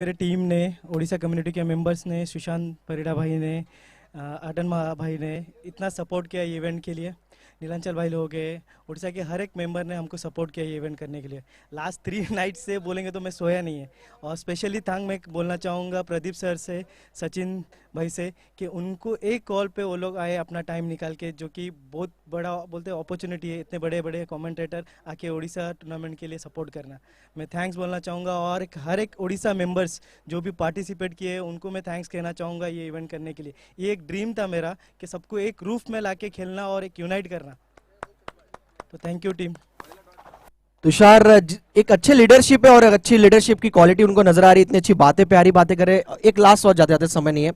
मेरे टीम ने, उड़ीसा कम्युनिटी के मेंबर्स ने, सुशांत परिड़ा भाई ने, आटन भाई ने इतना सपोर्ट किया ये इवेंट के लिए। नीलांचल भाई लोग गए, उड़ीसा के हर एक मेंबर ने हमको सपोर्ट किया ये इवेंट करने के लिए। लास्ट 3 नाइट से बोलेंगे तो मैं सोया नहीं है। और स्पेशली थैंक मैं बोलना चाहूँगा प्रदीप सर से, सचिन भाई से, कि उनको एक कॉल पे वो लोग आए अपना टाइम निकाल के, जो कि बहुत बड़ा बोलते अपॉर्चुनिटी है इतने बड़े बड़े कमेंटेटर आके उड़ीसा टूर्नामेंट के लिए सपोर्ट करना। मैं थैंक्स बोलना चाहूँगा, और हर एक उड़ीसा मेंबर्स जो भी पार्टिसिपेट किए उनको मैं थैंक्स कहना चाहूँगा ये इवेंट करने के लिए। ये एक ड्रीम था मेरा कि सबको एक रूफ में लाके खेलना और एक यूनाइट करना। तो थैंक यू टीम। तुषार एक अच्छे लीडरशिप है और एक अच्छी लीडरशिप की क्वालिटी उनको नजर आ रही है, इतनी अच्छी बातें, प्यारी बातें करे। एक लास्ट सवाल, जाते जाते समय नहीं है,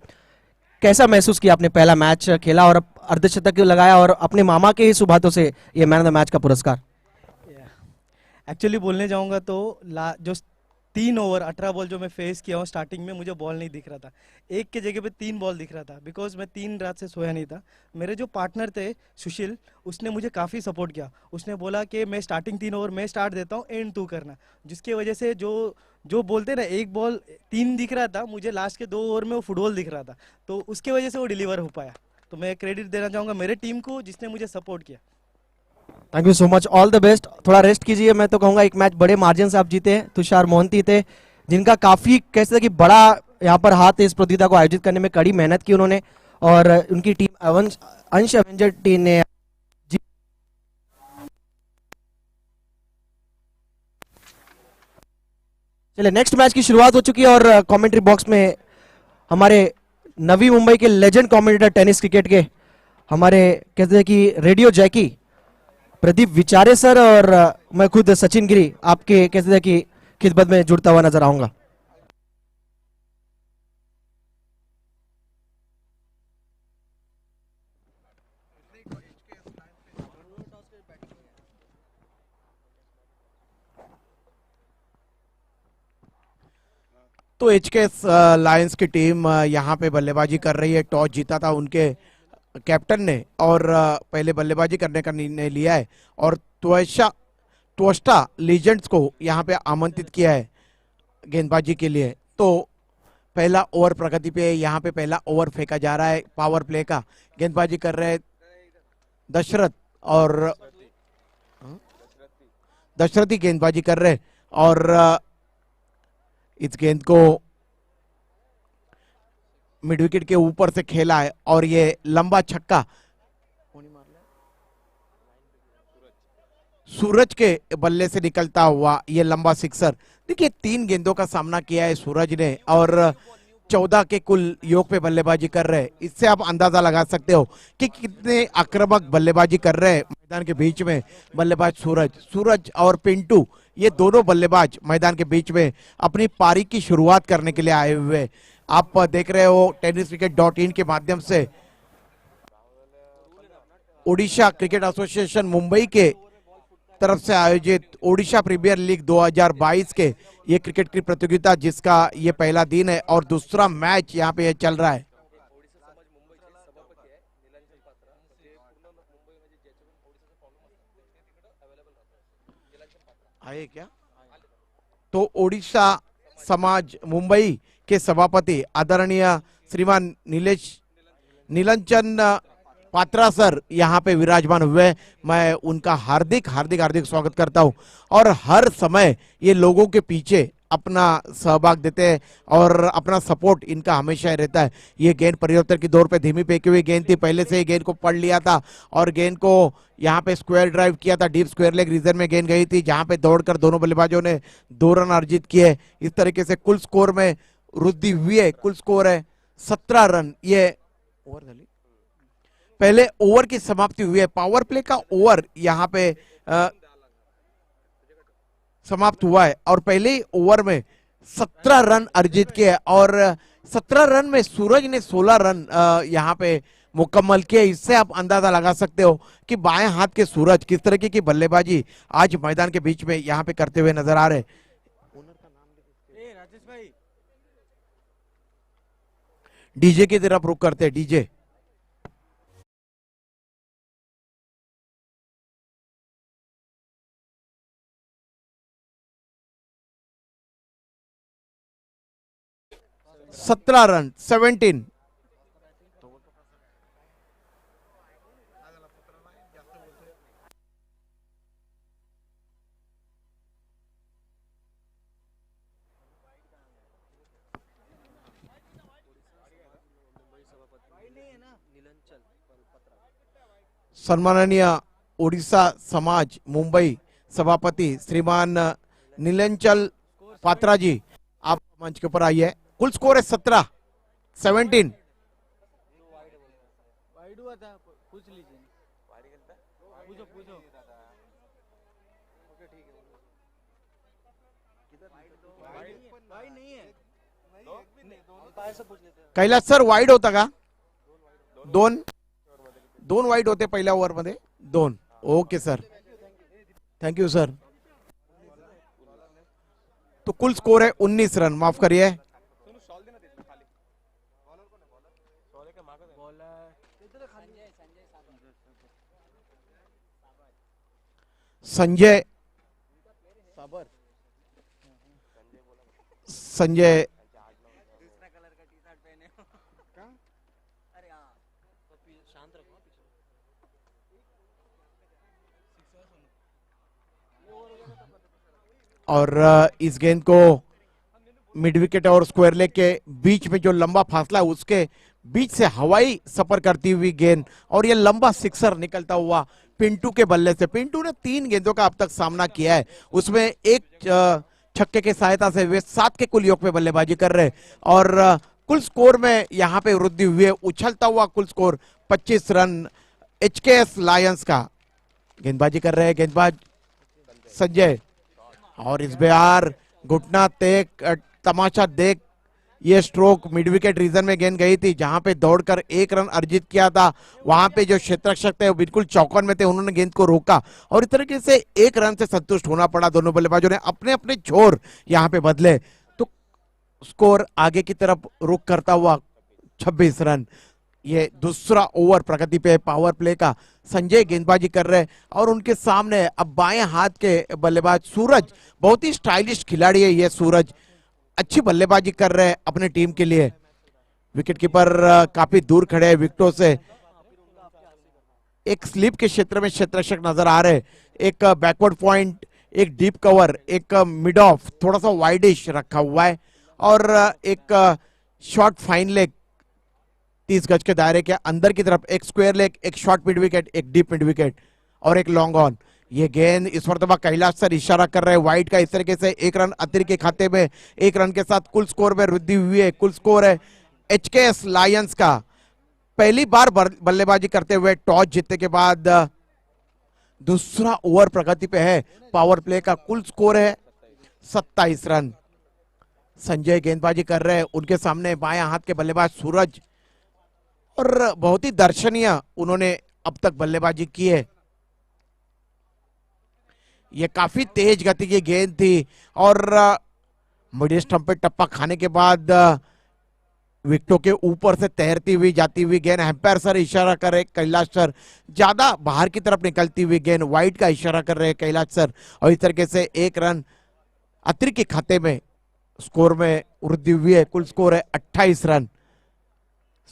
कैसा महसूस किया आपने पहला मैच खेला और अर्धशतक लगाया और अपने मामा के ही सुबातों से ये मैन ऑफ द मैच का पुरस्कार? एक्चुअली बोलने जाऊंगा तो जो 3 ओवर 18 बॉल जो मैं फेस किया हूँ स्टार्टिंग में, मुझे बॉल नहीं दिख रहा था। एक के जगह पे 3 बॉल दिख रहा था, बिकॉज मैं 3 रात से सोया नहीं था। मेरे जो पार्टनर थे सुशील, उसने मुझे काफ़ी सपोर्ट किया। उसने बोला कि मैं स्टार्टिंग 3 ओवर मैं स्टार्ट देता हूँ, एंड तू करना। जिसकी वजह से जो जो बोलते ना, एक बॉल 3 दिख रहा था, मुझे लास्ट के 2 ओवर में वो फुटबॉल दिख रहा था। तो उसके वजह से वो डिलीवर हो पाया। तो मैं क्रेडिट देना चाहूँगा मेरे टीम को जिसने मुझे सपोर्ट किया। Thank you so much, all the best. थोड़ा रेस्ट कीजिए। मैं तो कहूंगा एक मैच बड़े मार्जिन से आप जीते हैं। तुषार मोहंती थे, जिनका काफी कैसे कि बड़ा यहाँ पर हाथ है इस प्रतियोगिता को आयोजित करने में, कड़ी मेहनत की उन्होंने, और उनकी टीम अंश एवेंजर टीम ने चलिए नेक्स्ट मैच की शुरुआत हो चुकी है और कमेंट्री बॉक्स में हमारे नवी मुंबई के लेजेंड कमेंटेटर टेनिस क्रिकेट के, हमारे कहते हैं कि रेडियो जैकी प्रदीप विचारे सर, और मैं खुद सचिन गिरी आपके कहते हैं कि खिदमत में जुड़ता हुआ नजर आऊंगा। तो एचके लायंस की टीम यहाँ पे बल्लेबाजी कर रही है। टॉस जीता था उनके कैप्टन ने और पहले बल्लेबाजी करने का निर्णय लिया है और त्वष्टा लीजेंड्स को यहाँ पे आमंत्रित किया है गेंदबाजी के लिए। तो पहला ओवर प्रगति पे, यहाँ पे पहला ओवर फेंका जा रहा है पावर प्ले का। गेंदबाजी कर रहे हैं दशरथ, और दशरथी गेंदबाजी कर रहे हैं और इस गेंद को मिड विकेट के ऊपर से खेला है और ये लंबा छक्का सूरज के बल्ले से निकलता हुआ ये लंबा सिक्सर। देखिए 3 गेंदों का सामना किया है सूरज ने और 14 के कुल योग पे बल्लेबाजी कर रहे हैं। इससे आप अंदाजा लगा सकते हो कि कितने आक्रामक बल्लेबाजी कर रहे हैं मैदान के बीच में बल्लेबाज सूरज और पिंटू, ये दोनों बल्लेबाज मैदान के बीच में अपनी पारी की शुरुआत करने के लिए आए हुए। आप देख रहे हो tenniscricket.in के माध्यम से ओडिशा क्रिकेट एसोसिएशन मुंबई के तरफ से आयोजित ओडिशा प्रीमियर लीग 2022 के ये क्रिकेट की प्रतियोगिता, जिसका ये पहला दिन है और दूसरा मैच यहाँ पे चल रहा है। आए क्या? तो ओडिशा समाज मुंबई के सभापति आदरणीय श्रीमान नीलंचन पात्रा सर यहाँ पे विराजमान हुए। मैं उनका हार्दिक हार्दिक हार्दिक स्वागत करता हूँ और हर समय ये लोगों के पीछे अपना सहभाग देते हैं और अपना सपोर्ट इनका हमेशा रहता है। ये गेंद परिवर्तन की दौर पे धीमी फेंकी हुई गेंद थी, पहले से ही गेंद को पढ़ लिया था और गेंद को यहाँ पे स्क्वायर ड्राइव किया था। डीप स्क्वायर लेग रीजन में गेंद गई थी, जहां पे दौड़कर दोनों बल्लेबाजों ने 2 रन अर्जित किए। इस तरीके से कुल स्कोर में वृद्धि हुई है। कुल स्कोर है 17 रन। ये पहले ओवर की समाप्ति हुई है। पावर प्ले का ओवर यहाँ पे समाप्त हुआ है और पहले ही ओवर में 17 रन अर्जित किए और 17 रन में सूरज ने 16 रन यहाँ पे मुकम्मल किए। इससे आप अंदाजा लगा सकते हो कि बाएं हाथ के सूरज किस तरीके की बल्लेबाजी आज मैदान के बीच में यहाँ पे करते हुए नजर आ रहे। डीजे की तरफ रुख करते हैं, डीजे। 17 रन 17। सन्माननीय ओडिशा समाज मुंबई सभापति श्रीमान नीलंचल पात्रा जी, आप मंच के ऊपर आइए। कुल स्कोर है 17। कैलाश सर वाईड होता का? दोन वाईड होते पहिल्या ओव्हर मध्ये, 2। Okay sir, thank you sir. तो कुल स्कोर है 19 रन, माफ करिए। संजय और इस गेंद को मिड विकेट और स्क्वायर लेग के बीच में जो लंबा फासला है उसके बीच से हवाई सफर करती हुई गेंद, और ये लंबा सिक्सर निकलता हुआ पिंटू के बल्ले से। पिंटू ने 3 गेंदों का अब तक सामना किया है, उसमें एक छक्के के सहायता से वे 7 के कुल योग पे बल्लेबाजी कर रहे, और कुल स्कोर में यहाँ पे वृद्धि हुई है। उछलता हुआ कुल स्कोर 25 रन एचकेएस लायंस का। गेंदबाजी कर रहे हैं गेंदबाज संजय, और इस बार घुटना देख तमाशा देख ये स्ट्रोक मिड विकेट रीजन में गेंद गई थी, जहां पे दौड़कर 1 रन अर्जित किया था। वहां पे जो क्षेत्ररक्षक थे वो बिल्कुल चौकन में थे, उन्होंने गेंद को रोका, और इस तरीके से 1 रन से संतुष्ट होना पड़ा। दोनों बल्लेबाजों ने अपने अपने छोर यहाँ पे बदले, तो स्कोर आगे की तरफ रुख करता हुआ 26 रन। ये दूसरा ओवर प्रगति पे पावर प्ले का। संजय गेंदबाजी कर रहे हैं, और उनके सामने अब बाएं हाथ के बल्लेबाज सूरज, बहुत ही स्टाइलिश खिलाड़ी है ये सूरज, अच्छी बल्लेबाजी कर रहे हैं अपने टीम के लिए। विकेटकीपर काफी दूर खड़े हैं विकेटों से। एक स्लिप के क्षेत्र में क्षेत्ररक्षक नजर आ रहे, एक बैकवर्ड पॉइंट, एक डीप कवर, एक मिड ऑफ थोड़ा सा वाइडिश रखा हुआ है, और एक शॉर्ट फाइन लेग 30 गज के दायरे के अंदर की तरफ, एक स्क्वायर लेग, एक शॉर्ट मिड विकेट, एक डीप मिड विकेट, और एक लॉन्ग ऑन। ये गेंद इस मरतबा कैलाश सर इशारा कर रहे हैं वाइड का। इस तरीके से 1 रन अतिरिक्त के खाते में, 1 रन के साथ कुल स्कोर में वृद्धि हुई है। कुल स्कोर है एचकेएस लायंस का। पहली बार बल्लेबाजी करते हुए टॉस जीतने के बाद दूसरा ओवर प्रगति पे है पावर प्ले का। कुल स्कोर है 27 रन। संजय गेंदबाजी कर रहे हैं, उनके सामने बाएं हाथ के बल्लेबाज सूरज, और बहुत ही दर्शनीय उन्होंने अब तक बल्लेबाजी की है। ये काफी तेज गति की गेंद थी, और मिडिल स्टंप पे टप्पा खाने के बाद विकेटों के ऊपर से तैरती हुई जाती हुई गेंद। एम्पायर सर इशारा कर रहे कैलाश सर, ज्यादा बाहर की तरफ निकलती हुई गेंद, वाइड का इशारा कर रहे कैलाश सर, और इस तरीके से 1 रन अतिरिक्त के खाते में स्कोर में वृद्धि हुई है। कुल स्कोर है 28 रन।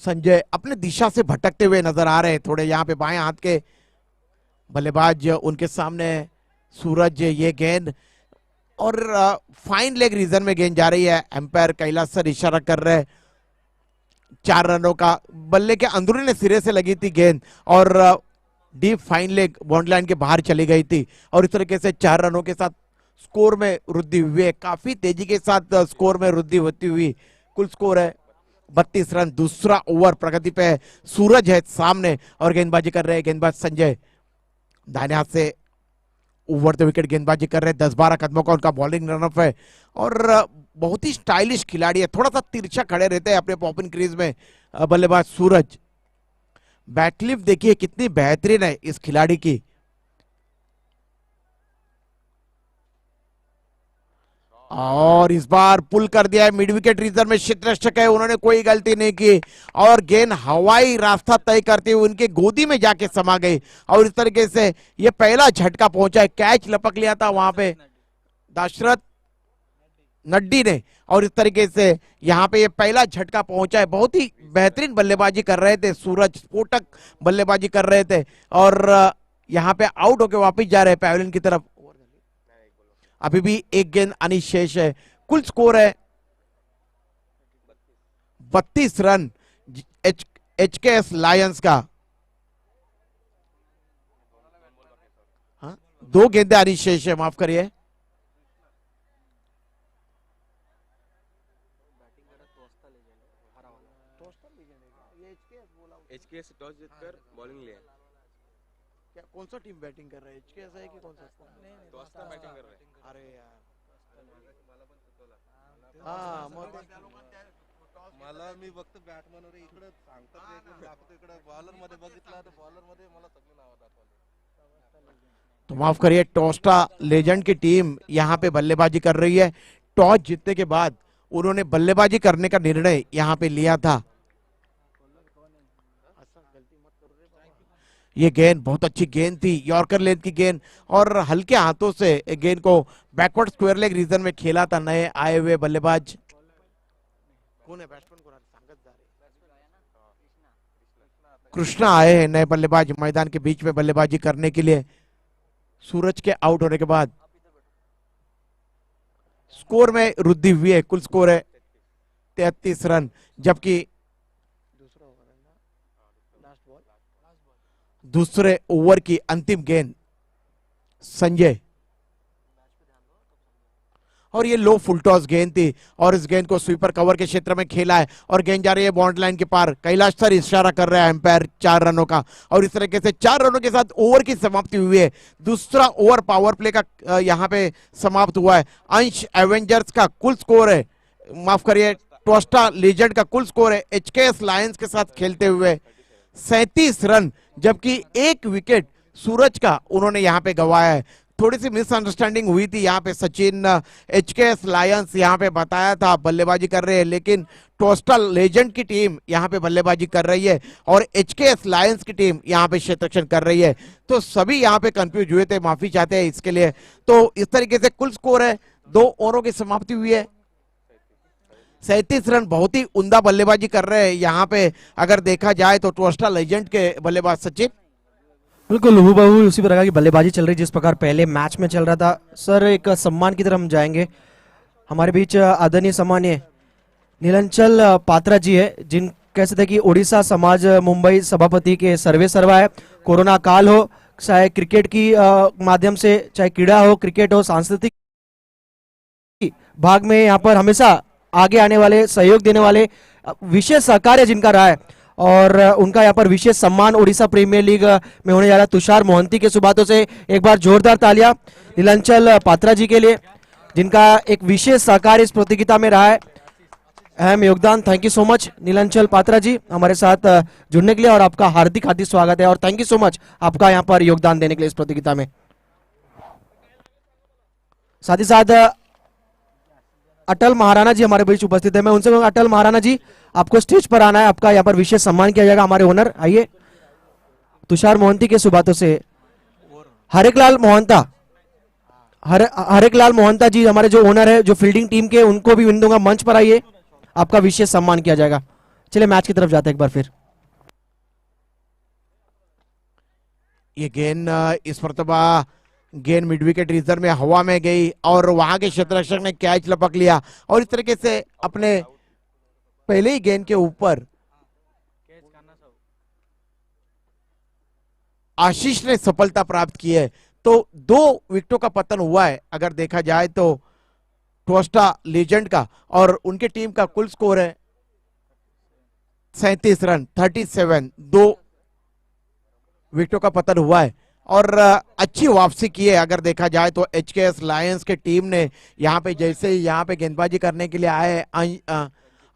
संजय अपने दिशा से भटकते हुए नजर आ रहे हैं थोड़े, यहाँ पे बाएं हाथ के बल्लेबाज उनके सामने सूरज। ये गेंद और फाइन लेग रीजन में गेंद जा रही है। एम्पायर कैलाश सर इशारा कर रहे हैं 4 रनों का। बल्ले के अंदरूनी सिरे से लगी थी गेंद, और deep fine leg boundary line के बाहर चली गई थी, और इस तरीके से 4 रनों के साथ स्कोर में वृद्धि हुई है। काफी तेजी के साथ स्कोर में वृद्धि होती हुई कुल स्कोर है 32 रन। दूसरा ओवर प्रगति पे है। सूरज है सामने, और गेंदबाजी कर रहे हैं गेंदबाज संजय। दाहिने हाथ से ओवर द विकेट गेंदबाजी कर रहे हैं। 10-12 कदमों का उनका बॉलिंग रनअप है, और बहुत ही स्टाइलिश खिलाड़ी है। थोड़ा सा तिरछा खड़े रहते हैं अपने पॉपिंग क्रीज में बल्लेबाज सूरज। बैकलिफ्ट देखिए कितनी बेहतरीन है इस खिलाड़ी की। और इस बार पुल कर दिया है मिड विकेट रीजन में। क्षेत्ररक्षक है, उन्होंने कोई गलती नहीं की, और गेंद हवाई रास्ता तय करते हुए उनके गोदी में जाके समा गई, और इस तरीके से ये पहला झटका पहुंचा है। कैच लपक लिया था वहां पे दशरथ नड्डी ने, और इस तरीके से यहाँ पे ये पहला झटका पहुंचा है। बहुत ही बेहतरीन बल्लेबाजी कर रहे थे सूरज, स्फोटक बल्लेबाजी कर रहे थे, और यहाँ पे आउट होके वापस जा रहे हैं पैवेलियन की तरफ। अभी भी एक गेंद अनिशेष है। कुल स्कोर है 32 रन एचकेएस लायंस का। हाँ, 2 गेंदें अनिशेष है, माफ करिए। एचकेएस टॉस जीतकर बॉलिंग लिया। क्या कौन सा टीम बैटिंग कर रहा है, एचकेएस है कि कौन सा? टॉसला बैटिंग कर रहा है। अरे यार, हाँ मला मी फक्त बॅटमन वर इकडे सांगतात एक दाखवतो, इकडे बॉलर मध्ये बघितला तर बॉलर मध्ये मला सगळी नाव दाखवली। तो माफ करिए, टॉस्टा लेजेंड की टीम यहाँ पे बल्लेबाजी कर रही है। टॉस जीतने के बाद उन्होंने बल्लेबाजी करने का निर्णय यहाँ पे लिया था। ये गेंद बहुत अच्छी गेंद थी, यॉर्कर लेंथ की गेंद, और हल्के हाथों से गेंद को बैकवर्ड स्क्वायर लेग रीजन में खेला था नए आए हुए बल्लेबाज। कौन है बैट्समैन को संगत जा रही है? कृष्णा आए हैं नए बल्लेबाज मैदान के बीच में बल्लेबाजी करने के लिए। सूरज के आउट होने के बाद स्कोर में वृद्धि हुई है। कुल स्कोर है 33 रन, जबकि दूसरे ओवर की अंतिम गेंद संजय, और ये लो फुल टॉस गेंद थी, और इस गेंद को स्वीपर कवर के क्षेत्र में खेला है, और गेंद जा रही है बाउंड्री लाइन के पार। कैलाश सर इशारा कर रहा है एम्पायर 4 रनों का, और इस तरीके से 4 रनों के साथ ओवर की समाप्ति हुई है। दूसरा ओवर पावर प्ले का यहाँ पे समाप्त हुआ है। अंश एवेंजर्स का कुल स्कोर है, माफ करिए, टॉस्टा लीजेंड का कुल स्कोर है एचकेएस लायंस के साथ खेलते हुए 37 रन, जबकि 1 विकेट सूरज का उन्होंने यहाँ पे गंवाया है। थोड़ी सी मिसअंडरस्टैंडिंग हुई थी यहाँ पे। सचिन एचकेएस लायंस यहाँ पे बताया था बल्लेबाजी कर रहे हैं, लेकिन टोस्टल लेजेंड की टीम यहाँ पे बल्लेबाजी कर रही है और एचकेएस लायंस की टीम यहाँ पे क्षेत्ररक्षण कर रही है। तो सभी यहाँ पे कंफ्यूज हुए थे, माफी चाहते हैं इसके लिए। तो इस तरीके से कुल स्कोर है, 2 ओवरों की समाप्ति हुई है, 37 रन। बहुत ही उम्दा बल्लेबाजी कर रहे हैं यहाँ पे अगर देखा जाए तो टोस्टल लेजेंड के बल्लेबाज। सचिन बिल्कुल लुबू बाबू, उसी प्रकार की बल्लेबाजी चल रही जिस प्रकार पहले मैच में चल रहा था। सर एक सम्मान की तरफ हम जाएंगे। हमारे बीच आदरणीय सम्मानीय नीलांचल पात्रा जी है, जिन कह सकते हैं कि उड़ीसा समाज मुंबई सभापति के सर्वे सर्वा है। कोरोना काल हो, चाहे क्रिकेट की माध्यम से, चाहे क्रीड़ा हो, क्रिकेट हो, सांस्कृतिक भाग में यहाँ पर हमेशा आगे आने वाले, सहयोग देने वाले, विशेष सहकार्य जिनका रहा है, और उनका यहाँ पर विशेष सम्मान उड़ीसा प्रीमियर लीग में होने जा रहा है। तुषार मोहंती के सुबातों से एक बार जोरदार तालियां नीलांचल पात्रा जी के लिए, जिनका एक विशेष सहकार इस प्रतियोगिता में रहा है, अहम योगदान। Thank you so much Nilanchal Patra ji हमारे साथ जुड़ने के लिए, और आपका हार्दिक हार्दिक स्वागत है, और थैंक यू सो मच आपका यहाँ पर योगदान देने के लिए इस प्रतियोगिता में। साथ ही साथ अटल महाराणा जी हमारे बीच उपस्थित है। मैं उनसे कहूंगा, अटल महाराणा जी आपको स्टेज पर आना है, आपका यहाँ पर विशेष सम्मान किया जाएगा। हमारे ओनर आइए। तुषार मोहंती के सुबातों से हरेकलाल मोहंता, हरेकलाल मोहंता जी हमारे जो ओनर है, जो फील्डिंग टीम के, उनको भी विन दूंगा। मंच पर आइए, आपका विशेष सम्मान किया जाएगा। चलिए मैच की तरफ जाते हैं एक बार फिर। ये गेंद इस मरतबा गेंद मिड विकेट रीजन में हवा में गई और वहां के क्षेत्ररक्षक ने कैच लपक लिया, और इस तरीके से अपने पहले ही गेंद के ऊपर आशीष ने सफलता प्राप्त की है। तो 2 विकेटों का पतन हुआ है अगर देखा जाए तो टोस्टा लीजेंड का, और उनके टीम का कुल स्कोर है 37 रन 37। 2 विकेटों का पतन हुआ है और अच्छी वापसी की है अगर देखा जाए तो एचकेएस लायंस के टीम ने। यहाँ पे जैसे ही यहाँ पे गेंदबाजी करने के लिए आए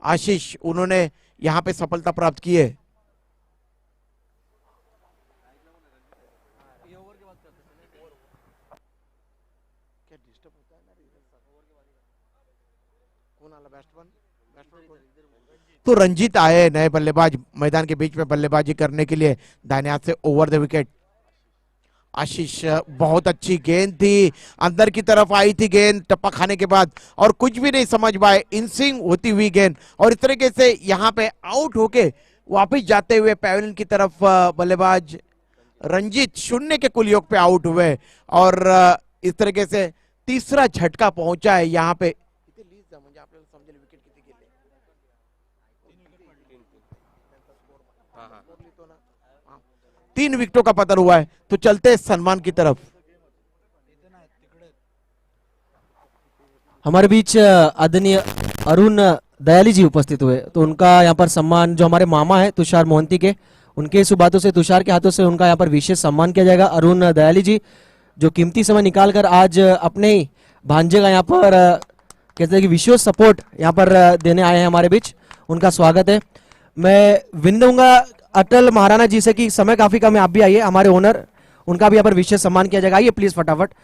आशीष, उन्होंने यहाँ पे सफलता प्राप्त की है। तो रंजीत आए नए बल्लेबाज मैदान के बीच में बल्लेबाजी करने के लिए दाहिने हाथ से ओवर द विकेट। आशीष बहुत अच्छी गेंद थी, अंदर की तरफ आई थी गेंद टप्पा खाने के बाद और कुछ भी नहीं समझ पाए, इन स्विंग होती हुई गेंद और इस तरीके से यहाँ पे आउट होके वापस जाते हुए पैवेलियन की तरफ बल्लेबाज रंजीत शून्य के कुल योग पे आउट हुए और इस तरीके से तीसरा झटका पहुंचा है यहाँ पे। हाँ हाँ 3 विकेटों का पतन हुआ है, तो चलते हैं सम्मान की तरफ। हमारे बीच आदरणीय अरुण दयाली जी उपस्थित हुए, तो उनका यहाँ पर सम्मान, जो हमारे मामा है तुषार मोहंती के, उनके शुभ हाथों से, तुषार के हाथों से उनका यहाँ पर विशेष सम्मान किया जाएगा। अरुण दयाली जी जो कीमती समय निकालकर आज अपने ही भांजे का यहाँ पर कहते हैं कि विशेष सपोर्ट यहाँ पर देने आए हैं हमारे बीच, उनका स्वागत है। मैं विनम्र दूंगा अटल महाराणा जी से कि समय काफी कम है, आप भी आइए, हमारे ओनर, उनका भी यहाँ पर विशेष सम्मान किया जाएगा। आइए प्लीज फटाफट।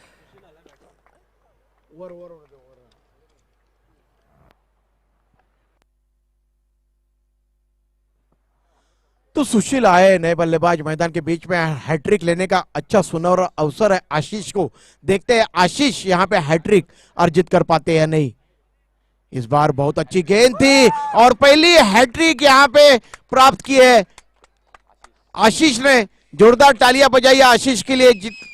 तो सुशील आए नए बल्लेबाज मैदान के बीच में, हैट्रिक लेने का अच्छा सुनहरा अवसर है आशीष को। देखते हैं आशीष यहाँ पे हैट्रिक अर्जित कर पाते हैं नहीं। इस बार बहुत अच्छी गेंद थी और पहली हैट्रिक यहाँ पे प्राप्त की है आशीष ने। जोरदार तालियां बजाइए आशीष के लिए,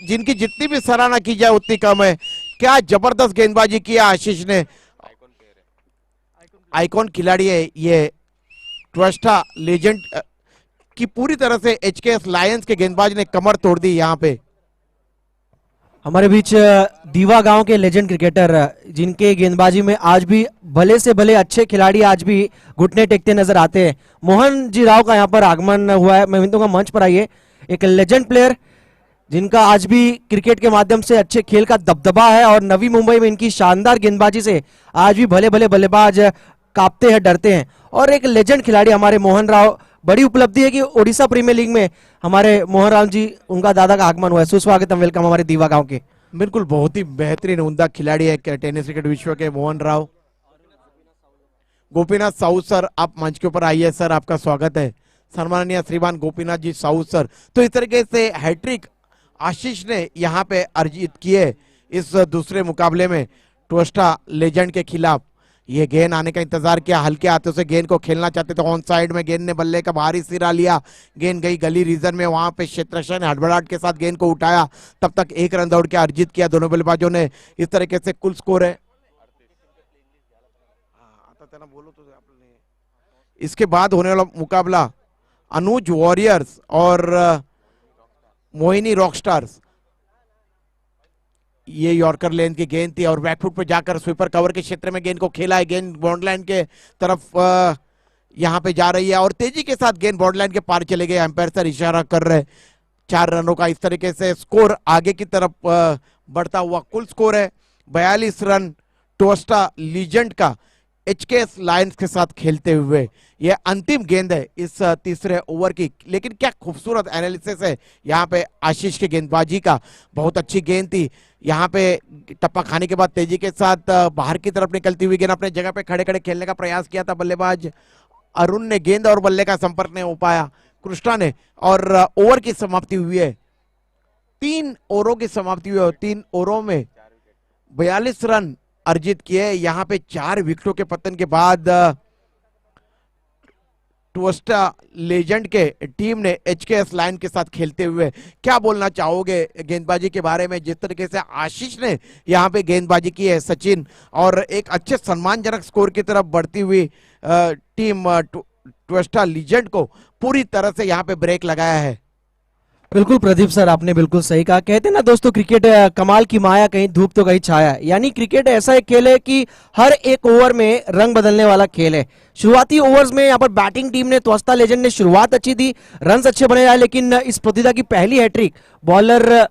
जिनकी जितनी भी सराहना की जाए उतनी कम है। क्या जबरदस्त गेंदबाजी किया आशीष ने, आइकॉन खिलाड़ी है ये, ट्विस्टा लेजेंड की पूरी तरह से एचकेएस लायंस के गेंदबाज ने कमर तोड़ दी यहाँ पे। हमारे बीच दीवा गांव के लेजेंड क्रिकेटर, जिनके गेंदबाजी में आज भी भले से भले अच्छे खिलाड़ी आज भी घुटने टेकते नजर आते हैं, मोहन जी राव का यहाँ पर आगमन हुआ है। मैं विनती करूंगा मंच पर आइए। एक लेजेंड प्लेयर जिनका आज भी क्रिकेट के माध्यम से अच्छे खेल का दबदबा है और नवी मुंबई में इनकी शानदार गेंदबाजी से आज भी भले भले बल्लेबाज कांपते हैं, डरते हैं। और एक लेजेंड खिलाड़ी हमारे मोहन राव, बड़ी उपलब्धि है कि ओडिशा प्रीमियर लीग में हमारे मोहन राव जी, उनका दादा का आगमन हुआ है। सुस्वागतम, वेलकम हमारे दीवा गांव के। बिल्कुल, बहुत ही बेहतरीन उम्दा खिलाड़ी है टेनिस क्रिकेट विश्व के मोहन राव। गोपीनाथ साहू सर, आप मंच के ऊपर आइए सर, आपका स्वागत है। सम्माननीय श्रीमान गोपीनाथ जी साहू सर। तो इस तरीके से हैट्रिक आशीष ने यहाँ पे अर्जित किए इस दूसरे मुकाबले में ट्विस्टा लेजेंड के खिलाफ। ये गेंद आने का इंतजार किया, हल्के हाथों से गेंद को खेलना चाहते थे ऑन साइड में, गेंद ने बल्ले का भारी सिरा लिया, गेंद गई गली रीजन में, वहां पे क्षेत्रक्षण ने हड़बड़ाहट के साथ गेंद को उठाया, तब तक 1 रन दौड़ के अर्जित किया दोनों बल्लेबाजों ने। इस तरीके से कुल स्कोर है, इसके बाद होने वाला मुकाबला अनुज वॉरियर्स और मोहिनी रॉकस्टार्स। ये यॉर्कर लेन की गेंद थी और बैकफुट पर जाकर स्वीपर कवर के क्षेत्र में गेंद को खेला है। गेंद बॉर्डलाइन के तरफ यहाँ पे जा रही है और तेजी के साथ गेंद बॉर्डलाइन के पार चले गए, एम्पायर सर इशारा कर रहे। 4 रनों का इस तरीके से स्कोर आगे की तरफ बढ़ता हुआ। कुल स्कोर है 42 रन ट्विस्टा लीजेंड का एचकेएस लायंस के साथ खेलते हुए। यह अंतिम गेंद है इस तीसरे ओवर की, लेकिन क्या खूबसूरत एनालिसिस है यहाँ पे आशीष की गेंदबाजी का। बहुत अच्छी गेंद थी, यहाँ पे टप्पा खाने के बाद तेजी के साथ बाहर की तरफ निकलती हुई गेंद अपने जगह पे खड़े खड़े खेलने का प्रयास किया था बल्लेबाज अरुण ने। गेंद और बल्ले का संपर्क नहीं हो पाया कृष्णा ने और ओवर की समाप्ति हुई है। 3 ओवरों की समाप्ति हुई है और 3 ओवरों में 42 रन अर्जित किए। यहाँ पे 4 विकेटों के पतन के बाद ट्विस्टा लेजेंड के टीम ने एचकेएस लाइन के साथ खेलते हुए। क्या बोलना चाहोगे गेंदबाजी के बारे में, जिस तरीके से आशीष ने यहाँ पे गेंदबाजी की है सचिन, और एक अच्छे सम्मानजनक स्कोर की तरफ बढ़ती हुई टीम ट्विस्टा लीजेंड को पूरी तरह से यहाँ पे ब्रेक लगाया है। बिल्कुल प्रदीप सर, आपने बिल्कुल सही कहा। कहते हैं ना दोस्तों, क्रिकेट कमाल की माया, कहीं धूप तो कहीं छाया। यानी क्रिकेट ऐसा एक खेल है कि हर एक ओवर में रंग बदलने वाला खेल है। शुरुआती ओवर्स में यहाँ पर बैटिंग टीम ने, ट्विस्टा लेजेंड ने शुरुआत अच्छी दी, रन्स अच्छे बने रहे, लेकिन इस प्रतियोगिता की पहली हैट्रिक बॉलर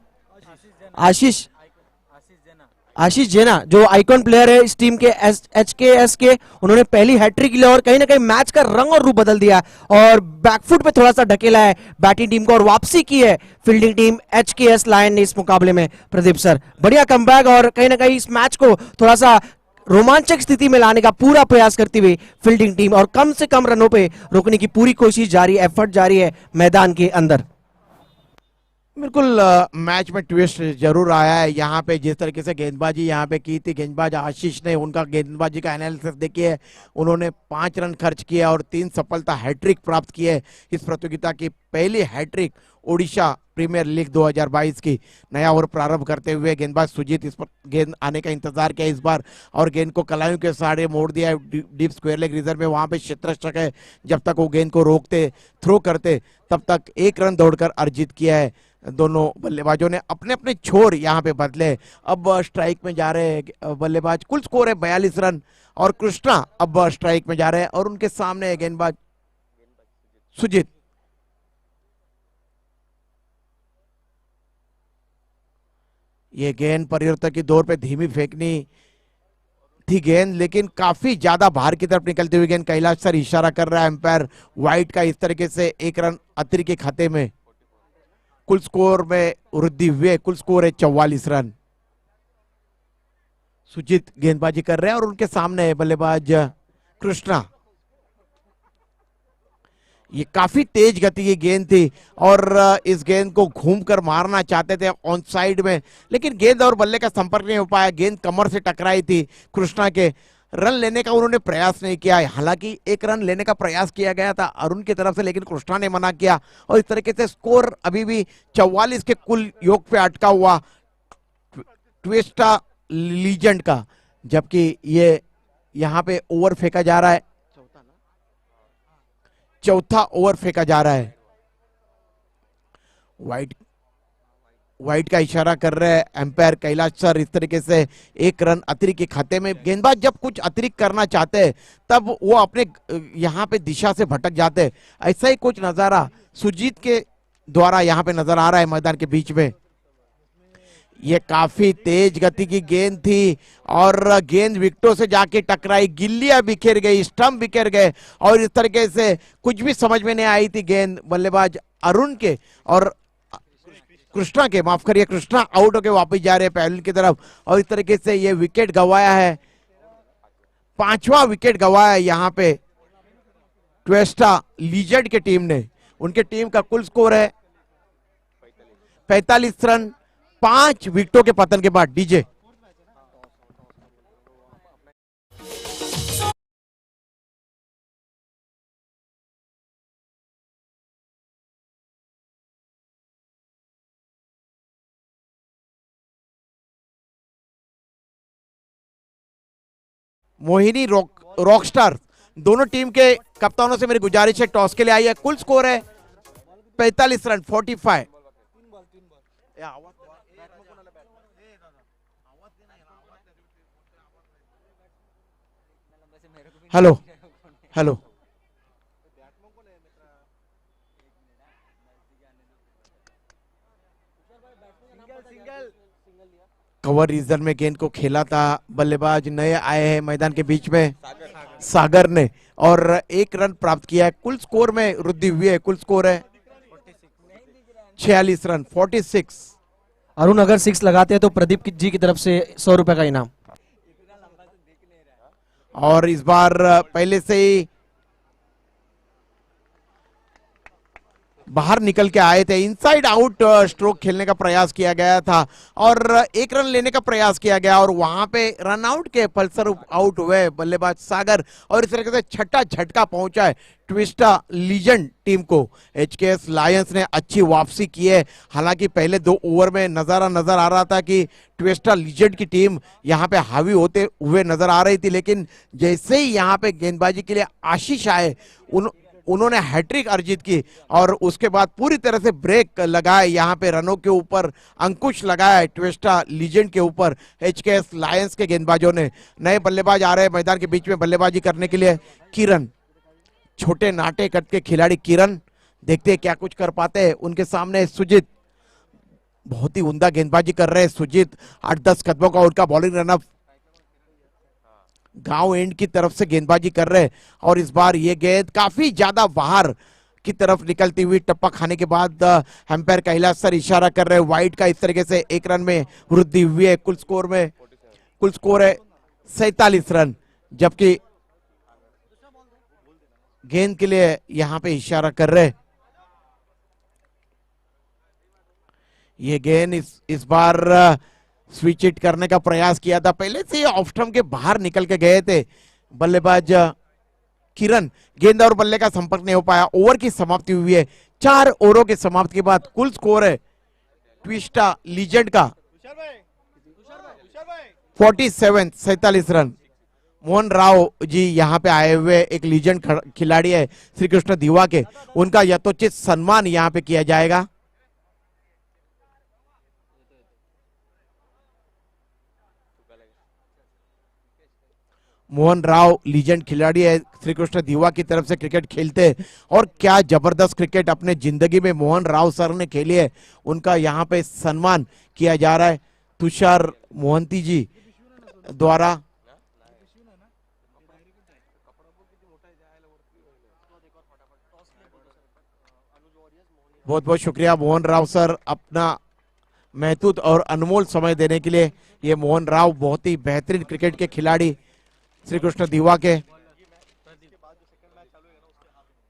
आशीष जेना, जो आइकॉन प्लेयर है इस टीम के एचकेएस के, उन्होंने पहली हैट्रिक ली और कहीं ना कहीं मैच का रंग और रूप बदल दिया और बैकफुट पे थोड़ा सा ढकेला है बैटिंग टीम को और वापसी की है फील्डिंग टीम एचकेएस लायन ने इस मुकाबले में। प्रदीप सर, बढ़िया कमबैक और कहीं ना कहीं इस मैच को थोड़ा सा रोमांचक स्थिति में लाने का पूरा प्रयास करती हुई फील्डिंग टीम, और कम से कम रनों पे रोकने की पूरी कोशिश जारी, एफर्ट जारी है मैदान के अंदर। बिल्कुल मैच में ट्विस्ट जरूर आया है यहाँ पे। जिस तरीके से गेंदबाजी यहाँ पे की थी गेंदबाज आशीष ने, उनका गेंदबाजी का एनालिसिस देखिए। उन्होंने 5 रन खर्च किए और 3 सफलता हैट्रिक प्राप्त की है। इस प्रतियोगिता की पहली हैट्रिक ओडिशा प्रीमियर लीग 2022 की। नया ओवर प्रारंभ करते हुए गेंदबाज सुजीत इस पर गेंद आने का इंतजार किया इस बार, और गेंद को कलाइयों के सहारे मोड़ दिया है डीप स्क्वायर लेग रिजर्व में। वहां पे क्षेत्ररक्षक है, जब तक वो गेंद को रोकते, थ्रो करते, तब तक 1 रन दौड़कर अर्जित किया है। दोनों बल्लेबाजों ने अपने अपने छोर यहाँ पे बदले। अब स्ट्राइक में जा रहे हैं बल्लेबाज। कुल स्कोर है 42 रन, और कृष्णा अब स्ट्राइक में जा रहे हैं और उनके सामने है गेंदबाज सुजीत। ये गेंद परिवर्तन की दौर पे धीमी फेंकनी थी गेंद, लेकिन काफी ज्यादा बाहर की तरफ निकलती हुई गेंद। कैलाश सर इशारा कर रहा है एम्पायर वाइट का। इस तरीके से 1 रन अतिरिक्त के खाते में। कुल स्कोर में वृद्धि हुई। कुल स्कोर है 44 रन। सुजीत गेंदबाजी कर रहे हैं और उनके सामने है बल्लेबाज कृष्णा। ये काफी तेज गति की गेंद थी और इस गेंद को घूमकर मारना चाहते थे ऑन साइड में, लेकिन गेंद और बल्ले का संपर्क नहीं हो पाया। गेंद कमर से टकराई थी कृष्णा के। रन लेने का उन्होंने प्रयास नहीं किया है। हालांकि 1 रन लेने का प्रयास किया गया था अरुण की तरफ से, लेकिन कृष्णा ने मना किया और इस तरीके से स्कोर अभी भी 44 के कुल योग पे अटका हुआ ट्विस्टा लीजेंड का। जबकि ये यहाँ पे ओवर फेंका जा रहा है, चौथा ओवर फेंका जा रहा है। वाइट का इशारा कर रहे हैं एम्पायर कैलाश सर। इस तरीके से 1 रन अतिरिक्त के खाते में। गेंदबाज जब कुछ अतिरिक्त करना चाहते हैं तब वो अपने यहाँ पे दिशा से भटक जाते हैं। ऐसा ही कुछ नजारा सुजीत के द्वारा यहाँ पे नजर आ रहा है मैदान के बीच में। ये काफी तेज गति की गेंद थी और गेंद विकेटों से जाके टकराई, गिल्लियां बिखेर गई, स्टंप बिखेर गए और इस तरीके से कुछ भी समझ में नहीं आई थी गेंद बल्लेबाज अरुण के और कृष्णा के, माफ करिए, कृष्णा आउट होके वापस जा रहे हैं पहले की तरफ और इस तरीके से ये विकेट गंवाया है। 5वां विकेट गंवाया है यहाँ पे ट्विस्टा लीजेंड के टीम ने। उनके टीम का कुल स्कोर है 45 रन 5 विकेटों के पतन के बाद। डीजे मोहिनी रॉकस्टार, दोनों टीम के कप्तानों से मेरी गुजारिश है टॉस के लिए आई है। कुल स्कोर है 45 run 45। Hello hello, cover region में गेंद को खेला था बल्लेबाज नए आए हैं मैदान के बीच में सागर ने और 1 रन प्राप्त किया है। कुल स्कोर में वृद्धि हुई है। कुल स्कोर है 46 रन 46। अरुण अगर 6 लगाते हैं तो प्रदीप जी की तरफ से 100 रुपए का इनाम। और इस बार पहले से ही बाहर निकल के आए थे। इनसाइड आउट स्ट्रोक खेलने का प्रयास किया गया था और 1 रन लेने का प्रयास किया गया और वहां पे रन आउट के फलस्वरूप आउट हुए बल्लेबाज सागर और इस तरीके से छठा झटका पहुंचा है ट्विस्टा लीजेंड टीम को। एचकेएस लायंस ने अच्छी वापसी की है। हालांकि पहले 2 ओवर में नजर आ रहा था कि ट्विस्टा लीजेंड की टीम यहां पे हावी होते हुए नजर आ रही थी, लेकिन जैसे ही यहां पे गेंदबाजी के लिए आशीष आए उन्होंने हैट्रिक अर्जित की और उसके बाद पूरी तरह से ब्रेक लगाए, यहाँ पे रनों के ऊपर अंकुश लगाया है ट्विस्टा लीजेंड के ऊपर एचकेएस लायंस के गेंदबाजों ने। नए बल्लेबाज आ रहे हैं मैदान के बीच में बल्लेबाजी करने के लिए। किरण, छोटे नाटे कट के खिलाड़ी किरण, देखते हैं क्या कुछ कर पाते हैं। उनके सामने सुजीत, बहुत ही उम्दा गेंदबाजी कर रहे हैं सुजीत। 8-10 कदमों का उनका बॉलिंग रनअप, गांव एंड की तरफ से गेंदबाजी कर रहे हैं और इस बार ये गेंद काफी ज्यादा बाहर की तरफ निकलती हुई टप्पा खाने के बाद एम्पायर कैलाश सर इशारा कर रहे हैं वाइट का। इस तरीके से 1 रन में वृद्धि हुई है। कुल स्कोर है 47 रन, जबकि गेंद के लिए यहां पे इशारा कर रहे हैं। ये गेंद इस बार स्विच हिट करने का प्रयास किया था, पहले से ऑफ स्टंप के बाहर निकल के गए थे बल्लेबाज किरण। गेंद और बल्ले का संपर्क नहीं हो पाया। ओवर की समाप्ति हुई है। 4 ओवरों के समाप्ति के बाद कुल स्कोर है ट्विस्टा लीजेंड का 47 रन। मोहन राव जी यहाँ पे आए हुए एक लीजेंड खिलाड़ी है श्री कृष्ण दीवा के, उनका यथोचित सम्मान यहाँ पे किया जाएगा। मोहन राव लीजेंड खिलाड़ी है, श्री कृष्ण दीवा की तरफ से क्रिकेट खेलते हैं और क्या जबरदस्त क्रिकेट अपने जिंदगी में मोहन राव सर ने खेली है, उनका यहाँ पे सम्मान किया जा रहा है तुषार मोहंती जी द्वारा। बहुत बहुत शुक्रिया मोहन राव सर, अपना महतूत और अनमोल समय देने के लिए। ये मोहन राव बहुत ही बेहतरीन क्रिकेट के खिलाड़ी श्री कृष्ण दीवा के।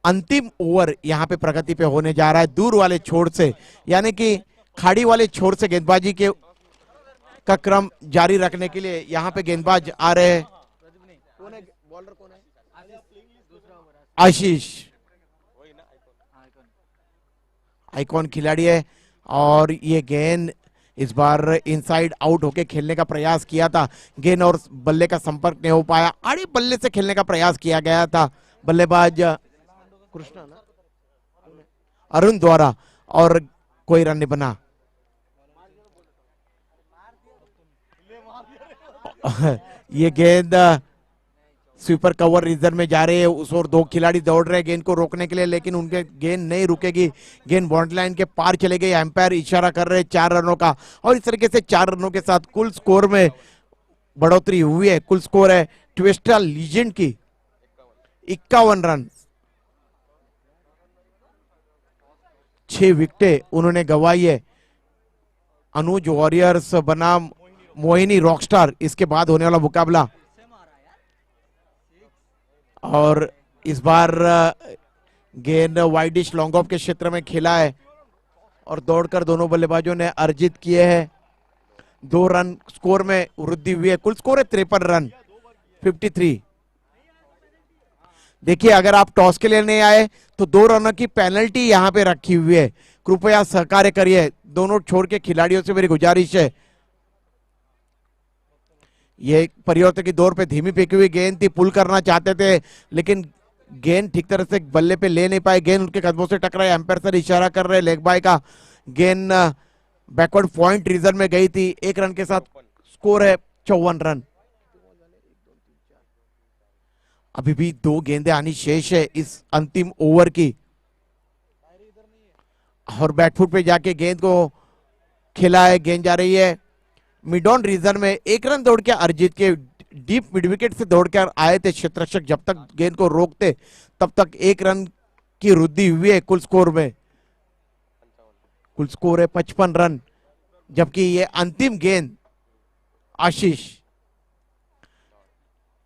अंतिम ओवर यहाँ पे प्रगति पे होने जा रहा है दूर वाले छोर से, यानी कि खाड़ी वाले छोर से गेंदबाजी के का क्रम जारी रखने के लिए यहाँ पे गेंदबाज आ रहे हैं। आशीष आइकॉन खिलाड़ी है और ये गेंद इस बार इनसाइड आउट होके खेलने का प्रयास किया था, गेंद और बल्ले का संपर्क नहीं हो पाया। आड़े बल्ले से खेलने का प्रयास किया गया था बल्लेबाज कृष्णा अरुण द्वारा और कोई रन नहीं बना। ये गेंद स्वीपर कवर रीजन में जा रहे हैं, उस और 2 खिलाड़ी दौड़ रहे हैं गेंद को रोकने के लिए, लेकिन उनके गेंद नहीं रुकेगी। गेंद बाउंड्री लाइन के पार चले गई। एम्पायर इशारा कर रहे हैं 4 रनों का और इस तरीके से 4 रनों के साथ कुल स्कोर में बढ़ोतरी हुई है। कुल स्कोर है ट्विस्टा लीजेंड की 51 रन। 6 विकेटें उन्होंने गंवाई है। अनुज वॉरियर्स बनाम मोहिनी रॉकस्टार इसके बाद होने वाला मुकाबला, और इस बार गेंद वाइडिश लॉन्ग ऑफ के क्षेत्र में खेला है और दौड़कर दोनों बल्लेबाजों ने अर्जित किए हैं। 2 रन स्कोर में वृद्धि हुई है। कुल स्कोर है 53 रन 53। देखिए अगर आप टॉस के लिए नहीं आए तो 2 रनों की पेनल्टी यहां पे रखी हुई है, कृपया सहकार्य करिए। दोनों छोर के खिलाड़ियों से मेरी गुजारिश है। ये परिवर्तन की दौर पे धीमी फेंकी हुई गेंद थी, पुल करना चाहते थे लेकिन गेंद ठीक तरह से बल्ले पे ले नहीं पाए। गेंद उनके कदमों से टकराई। एम्पायर सर इशारा कर रहे लेग बाय का। गेंद बैकवर्ड पॉइंट रीजन में गई थी। 1 रन के साथ स्कोर है 54 रन। अभी भी 2 गेंदें आनी शेष है इस अंतिम ओवर की और बैटफुट पे जाके गेंद को खेला है। गेंद जा रही है मिड ऑन रीजन में। 1 रन दौड़ के अर्जित के डीप मिड विकेट से दौड़ कर आए थे क्षेत्ररक्षक, जब तक गेंद को रोकते तब तक 1 रन की वृद्धि हुई है कुल स्कोर में। कुल स्कोर है 55 रन, जबकि ये अंतिम गेंद आशीष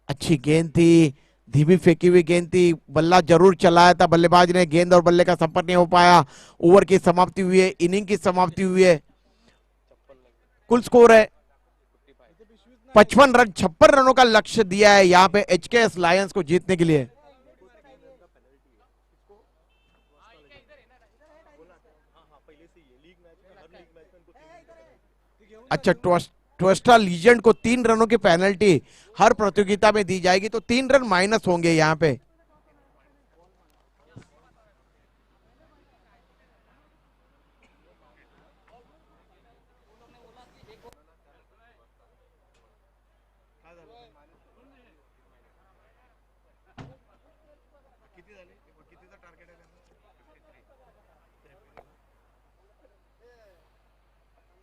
अच्छी गेंद थी, धीमी फेंकी हुई गेंद थी, बल्ला जरूर चलाया था बल्लेबाज ने, गेंद और बल्ले का संपर्क नहीं हो पाया। ओवर की समाप्ति हुई है, इनिंग की समाप्ति हुई है। कुल स्कोर है 55 रन। 56 रनों का लक्ष्य दिया है यहाँ पे एचकेएस लायंस को जीतने के लिए। अच्छा, ट्विस्टा लीजेंड को 3 रनों की पेनल्टी हर प्रतियोगिता में दी जाएगी, तो 3 रन माइनस होंगे यहाँ पे।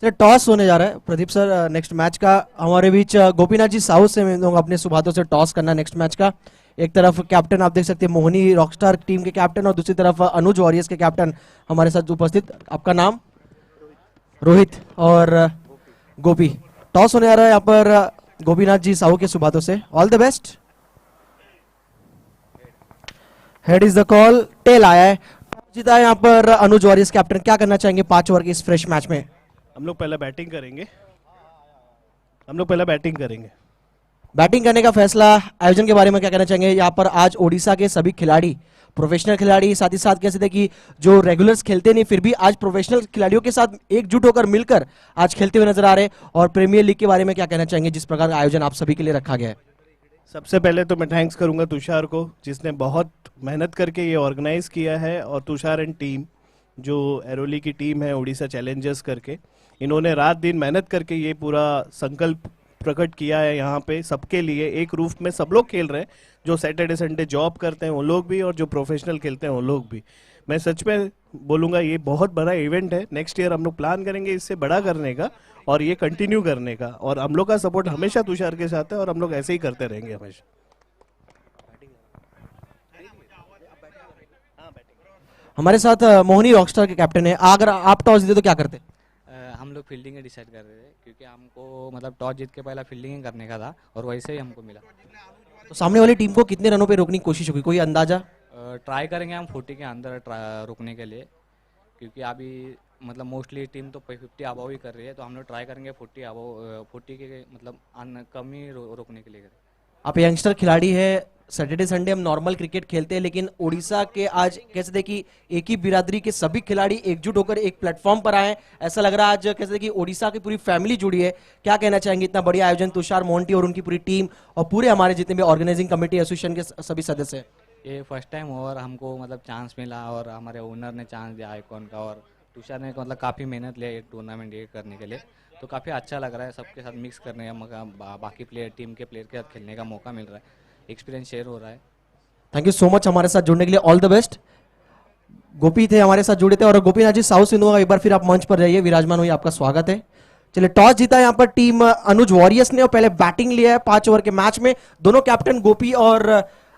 सर टॉस होने जा रहा है प्रदीप सर नेक्स्ट मैच का। हमारे बीच गोपीनाथ जी साहू से मैं दूंगा अपने सुबातों से टॉस करना नेक्स्ट मैच का। एक तरफ कैप्टन आप देख सकते हैं मोहिनी रॉकस्टार टीम के कैप्टन और दूसरी तरफ अनुज वॉरियर्स के कैप्टन हमारे साथ उपस्थित। आपका नाम? रोहित और गोपी। टॉस होने जा रहा है यहाँ पर गोपीनाथ जी साहू के सुबातों से। All the best. Head is the call. Tail आया है, जीता है यहाँ पर अनुज वॉरियर्स कैप्टन। क्या करना चाहेंगे 5 ओवर के इस फ्रेश मैच में? हम लोग पहले बैटिंग करेंगे। बैटिंग करने का फैसला, आयोजन के बारे में क्या कहना चाहेंगे? यहाँ पर आज ओडिशा के सभी खिलाड़ी, प्रोफेशनल खिलाड़ी, साथ ही साथ कैसे थे कि जो रेगुलर्स खेलते नहीं फिर भी आज प्रोफेशनल खिलाड़ियों के साथ एकजुट होकर मिलकर आज खेलते हुए नजर आ रहे हैं। और प्रीमियर लीग के बारे में क्या कहना चाहेंगे जिस प्रकार का आयोजन आप सभी के लिए रखा गया है? सबसे पहले तो मैं थैंक्स करूंगा तुषार को, जिसने बहुत मेहनत करके ये ऑर्गेनाइज किया है, और तुषार एंड टीम, जो एरोली की टीम है उड़ीसा चैलेंजर्स करके, इन्होंने रात दिन मेहनत करके ये पूरा संकल्प प्रकट किया है। यहाँ पे सबके लिए एक रूफ में सब लोग खेल रहे हैं, जो सैटरडे संडे जॉब करते हैं वो लोग भी और जो प्रोफेशनल खेलते हैं वो लोग भी। मैं सच में बोलूँगा ये बहुत बड़ा इवेंट है। नेक्स्ट ईयर हम लोग प्लान करेंगे इससे बड़ा करने का और ये कंटिन्यू करने का, और हम लोग का सपोर्ट हमेशा तुषार के साथ है और हम लोग ऐसे ही करते रहेंगे हमेशा। हमारे साथ मोहिनी रॉकस्टार के कैप्टन है। अगर आप टॉस जीते तो क्या करते? हम लोग फील्डिंग डिसाइड कर रहे थे, क्योंकि हमको मतलब टॉस जीत के पहला फील्डिंग करने का था और वैसे ही हमको मिला। तो सामने वाली टीम को कितने रनों पे रोकने की कोशिश होगी, कोई अंदाजा? ट्राई करेंगे हम 40 के अंदर रुकने के लिए, क्योंकि अभी मतलब मोस्टली टीम तो 50 अबव ही कर रही है, तो हम लोग ट्राई करेंगे 40 के मतलब कम ही रोकने के लिए करें। आप यंगस्टर खिलाड़ी है, सैटरडे संडे हम नॉर्मल क्रिकेट खेलते हैं, लेकिन उड़ीसा के आज कैसे थे कि एक ही बिरादरी के सभी खिलाड़ी एकजुट होकर एक प्लेटफॉर्म पर आए। ऐसा लग रहा है आज कैसे कि उड़ीसा की पूरी फैमिली जुड़ी है। क्या कहना चाहेंगे इतना बढ़िया आयोजन, तुषार मोंटी और उनकी पूरी टीम और पूरे हमारे जितने भी ऑर्गेनाइजिंग कमेटी एसोसिएशन के सभी सदस्य? ये फर्स्ट टाइम और हमको मतलब चांस मिला, और हमारे ओनर ने चांस दिया आइकॉन का, और तुषार ने मतलब काफ़ी मेहनत लिया एक टूर्नामेंट ये करने के लिए, तो काफ़ी अच्छा लग रहा है। सबके साथ मिक्स करने का मौका, बाकी प्लेयर टीम के प्लेयर के साथ खेलने का मौका मिल रहा है, एक्सपीरियंस शेयर हो रहा है। थैंक यू सो मच हमारे साथ जुड़ने के लिए, ऑल द बेस्ट। गोपी थे हमारे साथ जुड़े थे, और गोपीनाथ जी साउथ सिंधु एक बार फिर आप मंच पर जाइए, विराजमान हुई, आपका स्वागत है। चलिए, टॉस जीता यहाँ पर टीम अनुज वॉरियर्स ने और पहले बैटिंग लिया है 5 ओवर के मैच में। दोनों कैप्टन गोपी और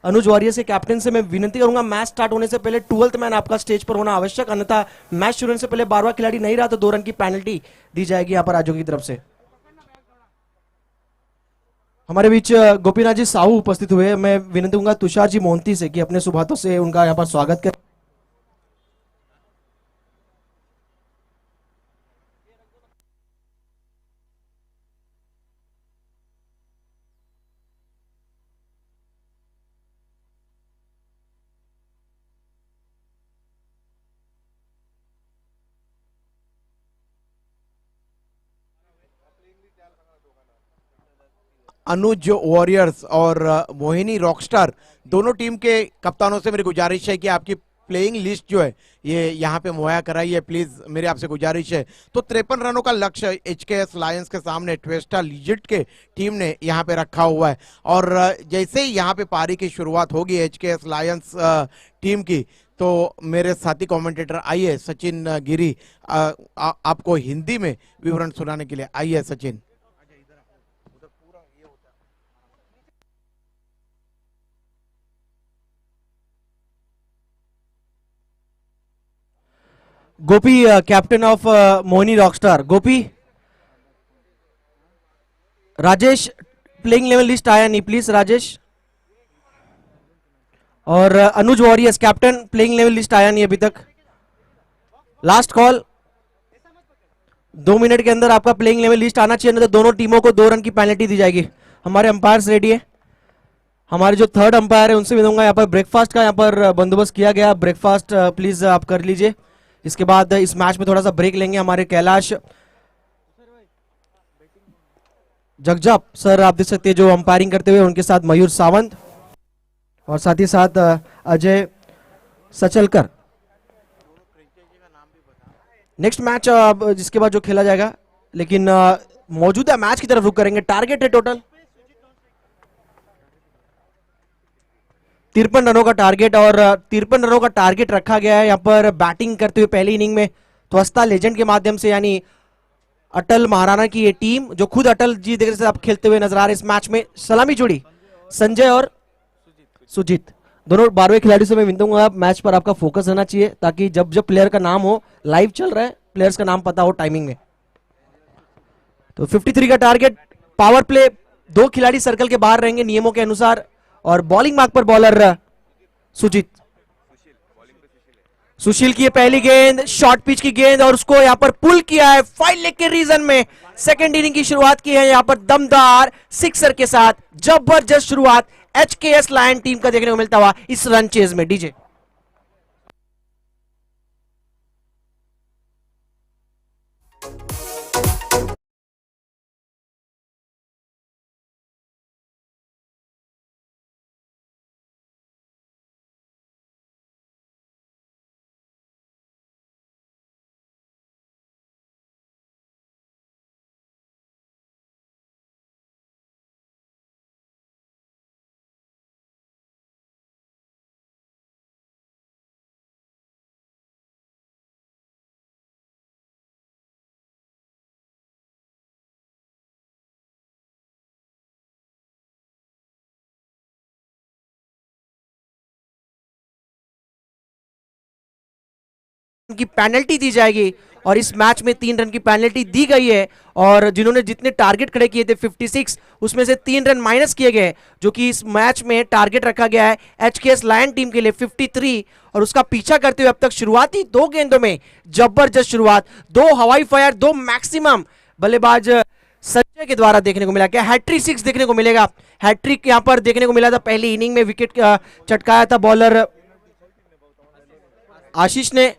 अनुज वॉरियर्स के कैप्टन से मैं विनती करूंगा, मैच स्टार्ट होने से पहले 12th मैन आपका स्टेज पर होना आवश्यक, अन्यथा मैच शुरू होने से पहले 12वां खिलाड़ी नहीं रहा तो 2 रन की पेनल्टी दी जाएगी यहाँ पर आजो की तरफ से। हमारे बीच गोपीनाथ जी साहू उपस्थित हुए। मैं विनती करूंगा तुषार जी मोहंती से कि अपने शुभ हाथों से उनका यहाँ पर स्वागत करें। अनुज वॉरियर्स और मोहिनी रॉकस्टार, दोनों टीम के कप्तानों से मेरी गुजारिश है कि आपकी प्लेइंग लिस्ट जो है ये यहाँ पे मुहैया कराइए प्लीज, मेरी आपसे गुजारिश है। तो 53 रनों का लक्ष्य एचकेएस लायंस के सामने ट्वेस्टा लीजेंड के टीम ने यहाँ पे रखा हुआ है, और जैसे ही यहाँ पे पारी की शुरुआत होगी एचकेएस लायंस टीम की, तो मेरे साथी कमेंटेटर आइए सचिन गिरी आपको हिंदी में विवरण सुनाने के लिए। आइए Sachin. Gopi captain of Mohini rockstar. Gopi, Rajesh playing eleven list आया नहीं प्लीज राजेश। और Anuj warriors captain playing eleven list आया नहीं अभी तक। लास्ट कॉल, 2 मिनट के अंदर आपका प्लेइंग लेवल लिस्ट आना चाहिए, नहीं तो दोनों टीमों को 2 रन की पेनल्टी दी जाएगी। हमारे अंपायर्स रेडी है। हमारे जो थर्ड अंपायर है उनसे भी दूंगा, यहाँ पर ब्रेकफास्ट का यहाँ पर बंदोबस्त किया गया, ब्रेकफास्ट प्लीज आप कर लीजिए। इसके बाद इस मैच में थोड़ा सा ब्रेक लेंगे। हमारे कैलाश जगजाप सर आप देख सकते हैं जो अंपायरिंग करते हुए, उनके साथ मयूर सावंत और साथ ही साथ अजय सचलकर। नेक्स्ट मैच जिसके बाद जो खेला जाएगा, लेकिन मौजूदा मैच की तरफ रुक करेंगे। टारगेट है टोटल 53 रनों का टारगेट, और 53 रनों का टारगेट रखा गया है यहाँ पर बैटिंग करते हुए पहली इनिंग में त्वस्ता लेजेंड के माध्यम से, यानी अटल महाराणा की ये टीम जो खुद अटल जी देख से आप खेलते हुए नजर आ रहे हैं। इस मैच में सलामी जोड़ी संजय और सुजीत, दोनों 12वें खिलाड़ी से मैं विनती करूंगा मैच पर आपका फोकस रहना चाहिए, ताकि जब जब प्लेयर का नाम हो, लाइव चल रहा है, प्लेयर्स का नाम पता हो टाइमिंग में। तो 53 का टारगेट। पावर प्ले 2 खिलाड़ी सर्कल के बाहर रहेंगे नियमों के अनुसार, और बॉलिंग मार्क पर बॉलर सुजीत। सुशील की ये पहली गेंद, शॉर्ट पिच की गेंद और उसको यहाँ पर पुल किया है 5 लेग के रीजन में। सेकंड इनिंग की शुरुआत की है यहाँ पर दमदार सिक्सर के साथ। जबरदस्त शुरुआत एचकेएस लायन टीम का देखने को मिलता हुआ इस रन चेज में। डीजे की पेनल्टी दी जाएगी और इस मैच में 3 रन की पेनल्टी दी गई है और जिन्होंने जितने टारगेट खड़े किए थे 56 उसमें से 3 रन माइनस किए गए, जो कि इस मैच में टारगेट रखा गया है एचकेएस लायन टीम के लिए 53 और उसका पीछा करते हुए अब तक शुरुआती 2 गेंदों में जबरदस्त शुरुआत, 2 हवाई फायर, 2 मैक्सिमम बल्लेबाज संजय के द्वारा देखने को मिला। क्या हैट्रिक 6 देखने को मिलेगा? हैट्रिक यहां पर देखने को मिला था पहली इनिंग में, विकेट चटकाया था बॉलर आशीष ने।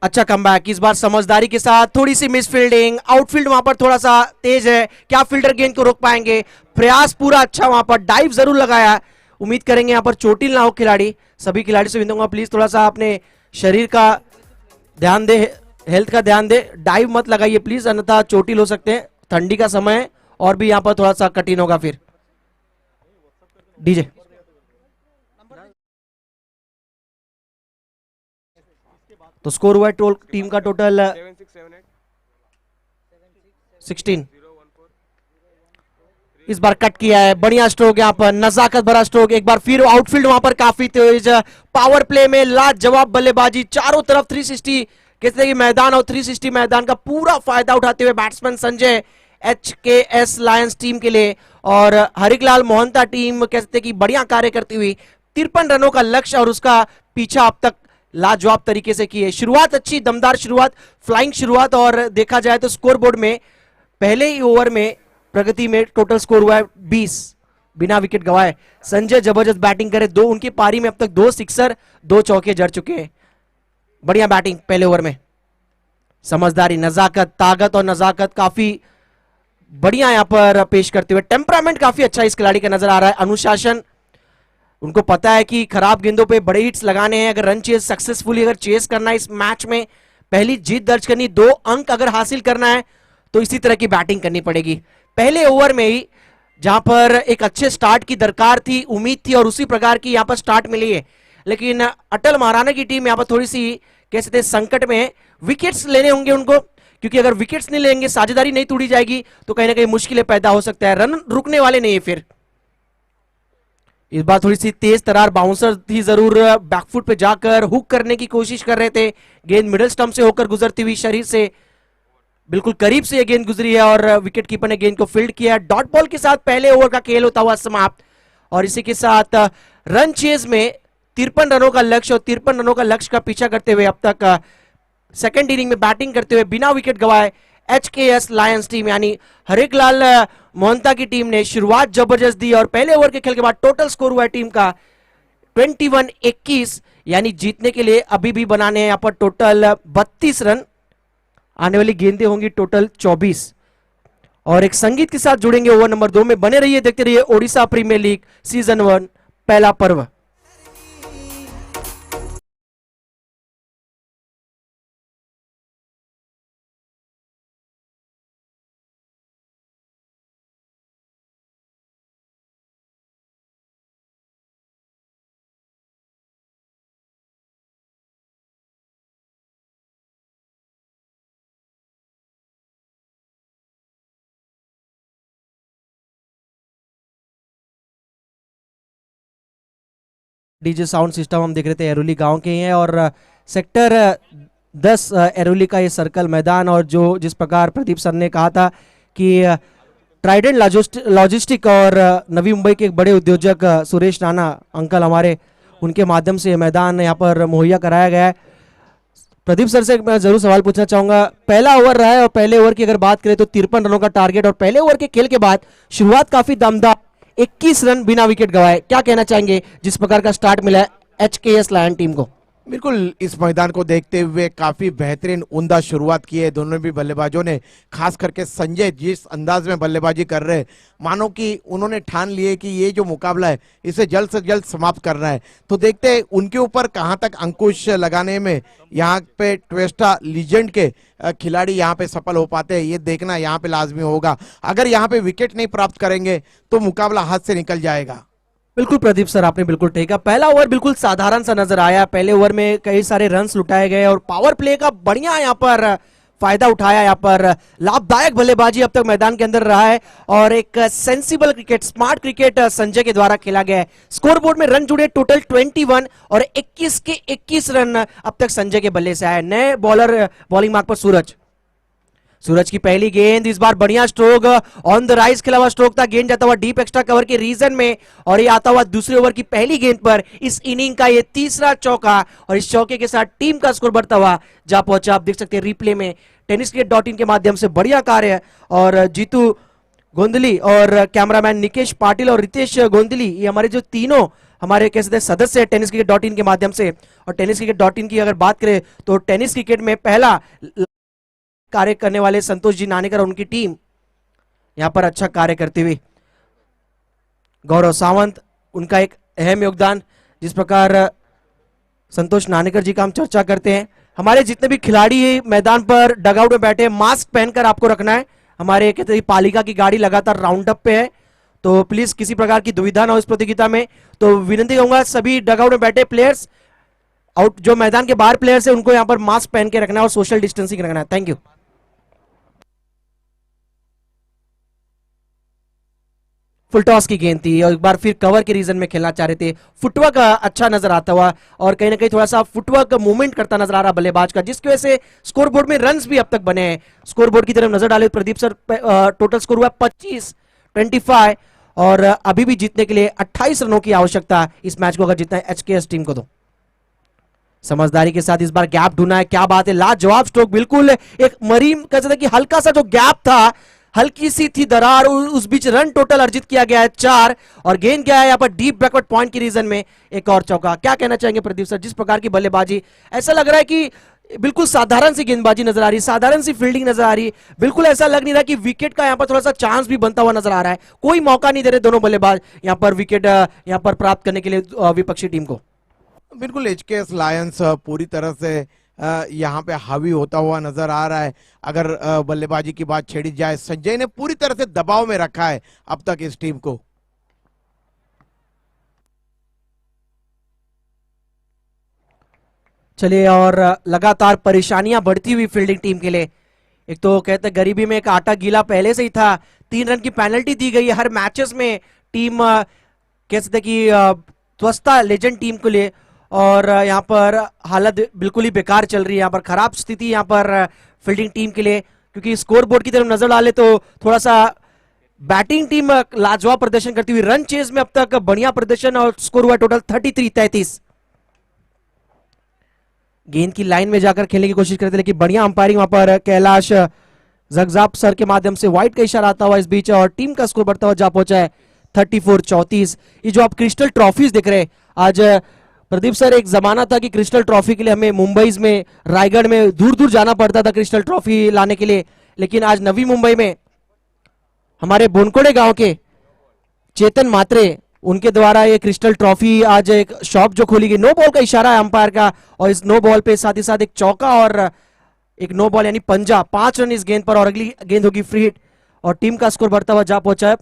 अच्छा कमबैक, इस बार समझदारी के साथ, थोड़ी सी मिस फील्डिंग, आउटफील्ड वहां पर थोड़ा सा तेज है, क्या फील्डर गेंद को रोक पाएंगे? प्रयास पूरा अच्छा, वहां पर डाइव जरूर लगाया। उम्मीद करेंगे यहां पर चोटिल ना हो खिलाड़ी। सभी खिलाड़ी से विनती प्लीज थोड़ा सा अपने शरीर का ध्यान दे, हेल्थ का ध्यान दे, डाइव मत लगाइए प्लीज, अन्यथा चोटिल हो सकते हैं। ठंडी का समय है और भी यहां पर थोड़ा सा कठिन होगा फिर। डीजे तो स्कोर हुआ है टीम का टोटल 16। इस बार कट किया है, बढ़िया स्ट्रोक यहां पर, नजाकत भरा स्ट्रोक। एक बार फिर आउटफील्ड वहां पर काफी तेज, पावर प्ले में लाजवाब बल्लेबाजी, चारों तरफ 360 कहते कि मैदान और 360 मैदान का पूरा फायदा उठाते हुए बैट्समैन संजय एचकेएस लायंस टीम के लिए। और हरिकलाल मोहंता टीम कहते कि बढ़िया कार्य करती हुई 53 रनों का लक्ष्य और उसका पीछा अब तक लाजवाब तरीके से की है। शुरुआत अच्छी, दमदार शुरुआत, फ्लाइंग शुरुआत और देखा जाए तो स्कोर बोर्ड में पहले ही ओवर में प्रगति में टोटल स्कोर हुआ है 20 बिना विकेट गवाए। संजय जबरदस्त बैटिंग करे, 2 उनकी पारी में अब तक 2 सिक्सर 2 चौके जड़ चुके हैं। बढ़िया बैटिंग पहले ओवर में, समझदारी, नजाकत, ताकत और नजाकत काफी बढ़िया यहां पर पेश करते हुए। टेम्परामेंट काफी अच्छा इस खिलाड़ी का नजर आ रहा है, अनुशासन, उनको पता है कि खराब गेंदों पे बड़े हिट्स लगाने हैं। अगर रन चेस सक्सेसफुली अगर चेस करना है इस मैच में, पहली जीत दर्ज करनी, 2 अंक अगर हासिल करना है तो इसी तरह की बैटिंग करनी पड़ेगी। पहले ओवर में ही जहां पर एक अच्छे स्टार्ट की दरकार थी, उम्मीद थी और उसी प्रकार की यहां पर स्टार्ट मिली है, लेकिन अटल महाराणा की टीम यहां पर थोड़ी सी कह सकते हैं संकट में है। विकेट्स लेने होंगे उनको, क्योंकि अगर विकेट्स नहीं लेंगे, साझेदारी नहीं तोड़ी जाएगी तो कहीं ना कहीं मुश्किलें पैदा हो सकता है। रन रुकने वाले नहीं है फिर। इस बार थोड़ी सी तेज तरार बाउंसर थी जरूर, बैकफुट पे जाकर हुक करने की कोशिश कर रहे थे। गेंद मिडिल स्टंप से होकर गुजरती हुई शरीर से बिल्कुल करीब से यह गेंद गुजरी है और विकेट कीपर ने गेंद को फील्ड किया। डॉट बॉल के साथ पहले ओवर का खेल होता हुआ समाप्त और इसी के साथ रन चेज में 53 रनों का लक्ष्य और 53 रनों का लक्ष्य का पीछा करते हुए अब तक सेकेंड इनिंग में बैटिंग करते हुए बिना विकेट गवाए एचकेएस लायंस टीम यानी हरिकलाल मोहंता की टीम ने शुरुआत जबरदस्त दी और पहले ओवर के खेल के बाद टोटल स्कोर हुआ है टीम का 21-21, यानी जीतने के लिए अभी भी बनाने हैं यहां पर टोटल 32 रन। आने वाली गेंदें होंगी टोटल 24 और एक संगीत के साथ जुड़ेंगे ओवर नंबर 2 में। बने रहिए, देखते रहिए ओडिशा प्रीमियर लीग सीजन 1 पहला पर्व। डीजे साउंड सिस्टम हम देख रहे थे एरोली गांव के हैं और सेक्टर 10 एरोली का ये सर्कल मैदान और जो जिस प्रकार प्रदीप सर ने कहा था कि ट्राइडेंट लॉजिस्टिक और नवी मुंबई के एक बड़े उद्योजक सुरेश राणा अंकल हमारे, उनके माध्यम से मैदान यहाँ पर मुहैया कराया गया है। प्रदीप सर से मैं जरूर सवाल पूछना चाहूंगा, पहला ओवर रहा है और पहले ओवर की अगर बात करें तो 53 रनों का टारगेट, और पहले ओवर के खेल के बाद शुरुआत काफी दमदार, 21 रन बिना विकेट गंवाए, क्या कहना चाहेंगे जिस प्रकार का स्टार्ट मिला है HKS लायन टीम को? बिल्कुल, इस मैदान को देखते हुए काफी बेहतरीन उम्दा शुरुआत की है दोनों भी बल्लेबाजों ने। खास करके संजय जिस अंदाज में बल्लेबाजी कर रहे हैं, मानो कि उन्होंने ठान लिए कि ये जो मुकाबला है इसे जल्द से जल्द समाप्त करना है। तो देखते हैं उनके ऊपर कहां तक अंकुश लगाने में यहाँ पे ट्वेस्टा लीजेंड के खिलाड़ी यहाँ पे सफल हो पाते हैं, ये देखना यहाँ पे लाजमी होगा। अगर यहाँ पे विकेट नहीं प्राप्त करेंगे तो मुकाबला हाथ से निकल जाएगा। बिल्कुल प्रदीप सर, आपने बिल्कुल ठीक कहा। पहला ओवर बिल्कुल साधारण सा नजर आया, पहले ओवर में कई सारे रन्स लुटाए गए और पावर प्ले का बढ़िया यहाँ पर फायदा उठाया, यहाँ पर लाभदायक बल्लेबाजी अब तक मैदान के अंदर रहा है और एक sensible cricket, smart cricket Sanjay के द्वारा खेला गया है। स्कोर बोर्ड में रन जुड़े टोटल 21 और 21 के 21 रन अब तक संजय के बल्ले से आए। नए बॉलर बॉलिंग मार्क पर सूरज की पहली गेंद, इस बार बढ़िया स्ट्रोक, ऑन द राइज खेला हुआ स्ट्रोक था, गेंद जाता हुआ डीप एक्स्ट्रा कवर के रीजन में, और ये आता हुआ दूसरे ओवर की पहली गेंद पर इस इनिंग का ये तीसरा चौका, और इस चौके के साथ टीम का स्कोर बढ़ता हुआ जा पहुंचा। आप देख सकते हैं रिप्ले में tenniscricket.in के माध्यम से बढ़िया कार्य, और जीतू गोंदली और कैमरामैन निकेश पाटिल और रितेश गोंदली, ये हमारे जो तीनों हमारे कह सकते हैं सदस्य है tenniscricket.in के माध्यम से। और tenniscricket.in की अगर बात करें तो टेनिस क्रिकेट में पहला कार्य करने वाले संतोष जी नानेकर और उनकी टीम यहां पर अच्छा कार्य करते हुए, गौरव सावंत उनका एक अहम योगदान। जिस प्रकार संतोष नानेकर जी का हम चर्चा करते हैं, हमारे जितने भी खिलाड़ी मैदान पर डगआउट में बैठे, मास्क पहनकर आपको रखना है। हमारे कहते हैं पालिका की गाड़ी लगातार राउंड अप पे है, तो प्लीज किसी प्रकार की दुविधा ना हो इस प्रतियोगिता में। तो विनती करूंगा सभी डगआउट में बैठे प्लेयर्स, आउट जो मैदान के बाहर प्लेयर्स है उनको यहां पर मास्क पहन के रखना है और सोशल डिस्टेंसिंग रखना है। Thank you. फुल टॉस की गेंद थी और एक बार फिर कवर के रीजन में खेलना चाह रहे थे। फुटवर्क अच्छा नजर आता हुआ और कहीं ना कहीं थोड़ा सा फुटवर्क मूवमेंट करता नजर आ रहा बल्लेबाज का, जिसकी वजह से स्कोर बोर्ड में रन्स भी अब तक बने हैं। स्कोर बोर्ड की तरफ नजर डाले प्रदीप सर, टोटल स्कोर हुआ 25 और अभी भी जीतने के लिए 28 रनों की आवश्यकता इस मैच को अगर जीतना है HKS टीम को। तो समझदारी के साथ इस बार गैप ढूंढना है, क्या बात है, लाजवाब स्ट्रोक, बिल्कुल एक मरीम कह सकते कि हल्का सा जो गैप था, हल्की सी थी दरार, उस बीच रन टोटल अर्जित किया गया है 4 और गेंद गया है यहाँ पर डीप बैकवर्ड पॉइंट की रीजन में एक और चौका। क्या कहना चाहेंगे प्रदीप सर, जिस प्रकार की बल्लेबाजी, ऐसा लग रहा है कि बिल्कुल साधारण सी गेंदबाजी नजर आ रही, साधारण सी फील्डिंग नजर आ रही, बिल्कुल ऐसा लग नहीं रहा कि विकेट का यहाँ पर थोड़ा सा चांस भी बनता हुआ नजर आ रहा है। कोई मौका नहीं दे रहे दोनों बल्लेबाज यहाँ पर विकेट यहाँ पर प्राप्त करने के लिए विपक्षी टीम को। बिल्कुल HKS लायंस पूरी तरह से यहाँ पे हावी होता हुआ नजर आ रहा है। अगर बल्लेबाजी की बात छेड़ी जाए, संजय ने पूरी तरह से दबाव में रखा है अब तक इस टीम को। चलिए, और लगातार परेशानियां बढ़ती हुई फील्डिंग टीम के लिए। एक तो कहते हैं गरीबी में एक आटा गीला पहले से ही था, 3 रन की पेनल्टी दी गई है हर मैचेस में टीम कह सकते कि त्वस्ता लेजेंड टीम के लिए, और यहाँ पर हालत बिल्कुल ही बेकार चल रही है, यहाँ पर खराब स्थिति यहाँ पर फील्डिंग टीम के लिए, क्योंकि स्कोर बोर्ड की तरफ नजर डाले तो थोड़ा सा बैटिंग टीम लाजवाब प्रदर्शन करती हुई, रन चेज में अब तक बढ़िया प्रदर्शन और स्कोर हुआ टोटल 33। गेंद की लाइन में जाकर खेलने की कोशिश करते लेकिन बढ़िया अंपायरिंग वहां पर कैलाश जगजाप सर के माध्यम से वाइड का इशारा आता हुआ इस बीच, और टीम का स्कोर बढ़ता हुआ जा पहुंचा है 34-34। ये जो आप क्रिस्टल ट्रॉफीज देख रहे हैं आज प्रदीप सर, एक जमाना था कि क्रिस्टल ट्रॉफी के लिए हमें मुंबई में, रायगढ़ में दूर दूर जाना पड़ता था क्रिस्टल ट्रॉफी लाने के लिए, लेकिन आज नवी मुंबई में हमारे बोनकोड़े गांव के चेतन मात्रे, उनके द्वारा ये क्रिस्टल ट्रॉफी आज एक शॉप जो खोली गई। नो बॉल का इशारा है अंपायर का, और इस नो बॉल पे साथ ही साथ एक चौका और एक नो बॉल यानी पंजा, 5 रन इस गेंद पर, और अगली गेंद होगी फ्री हिट, और टीम का स्कोर बढ़ता हुआ जा पहुंचा है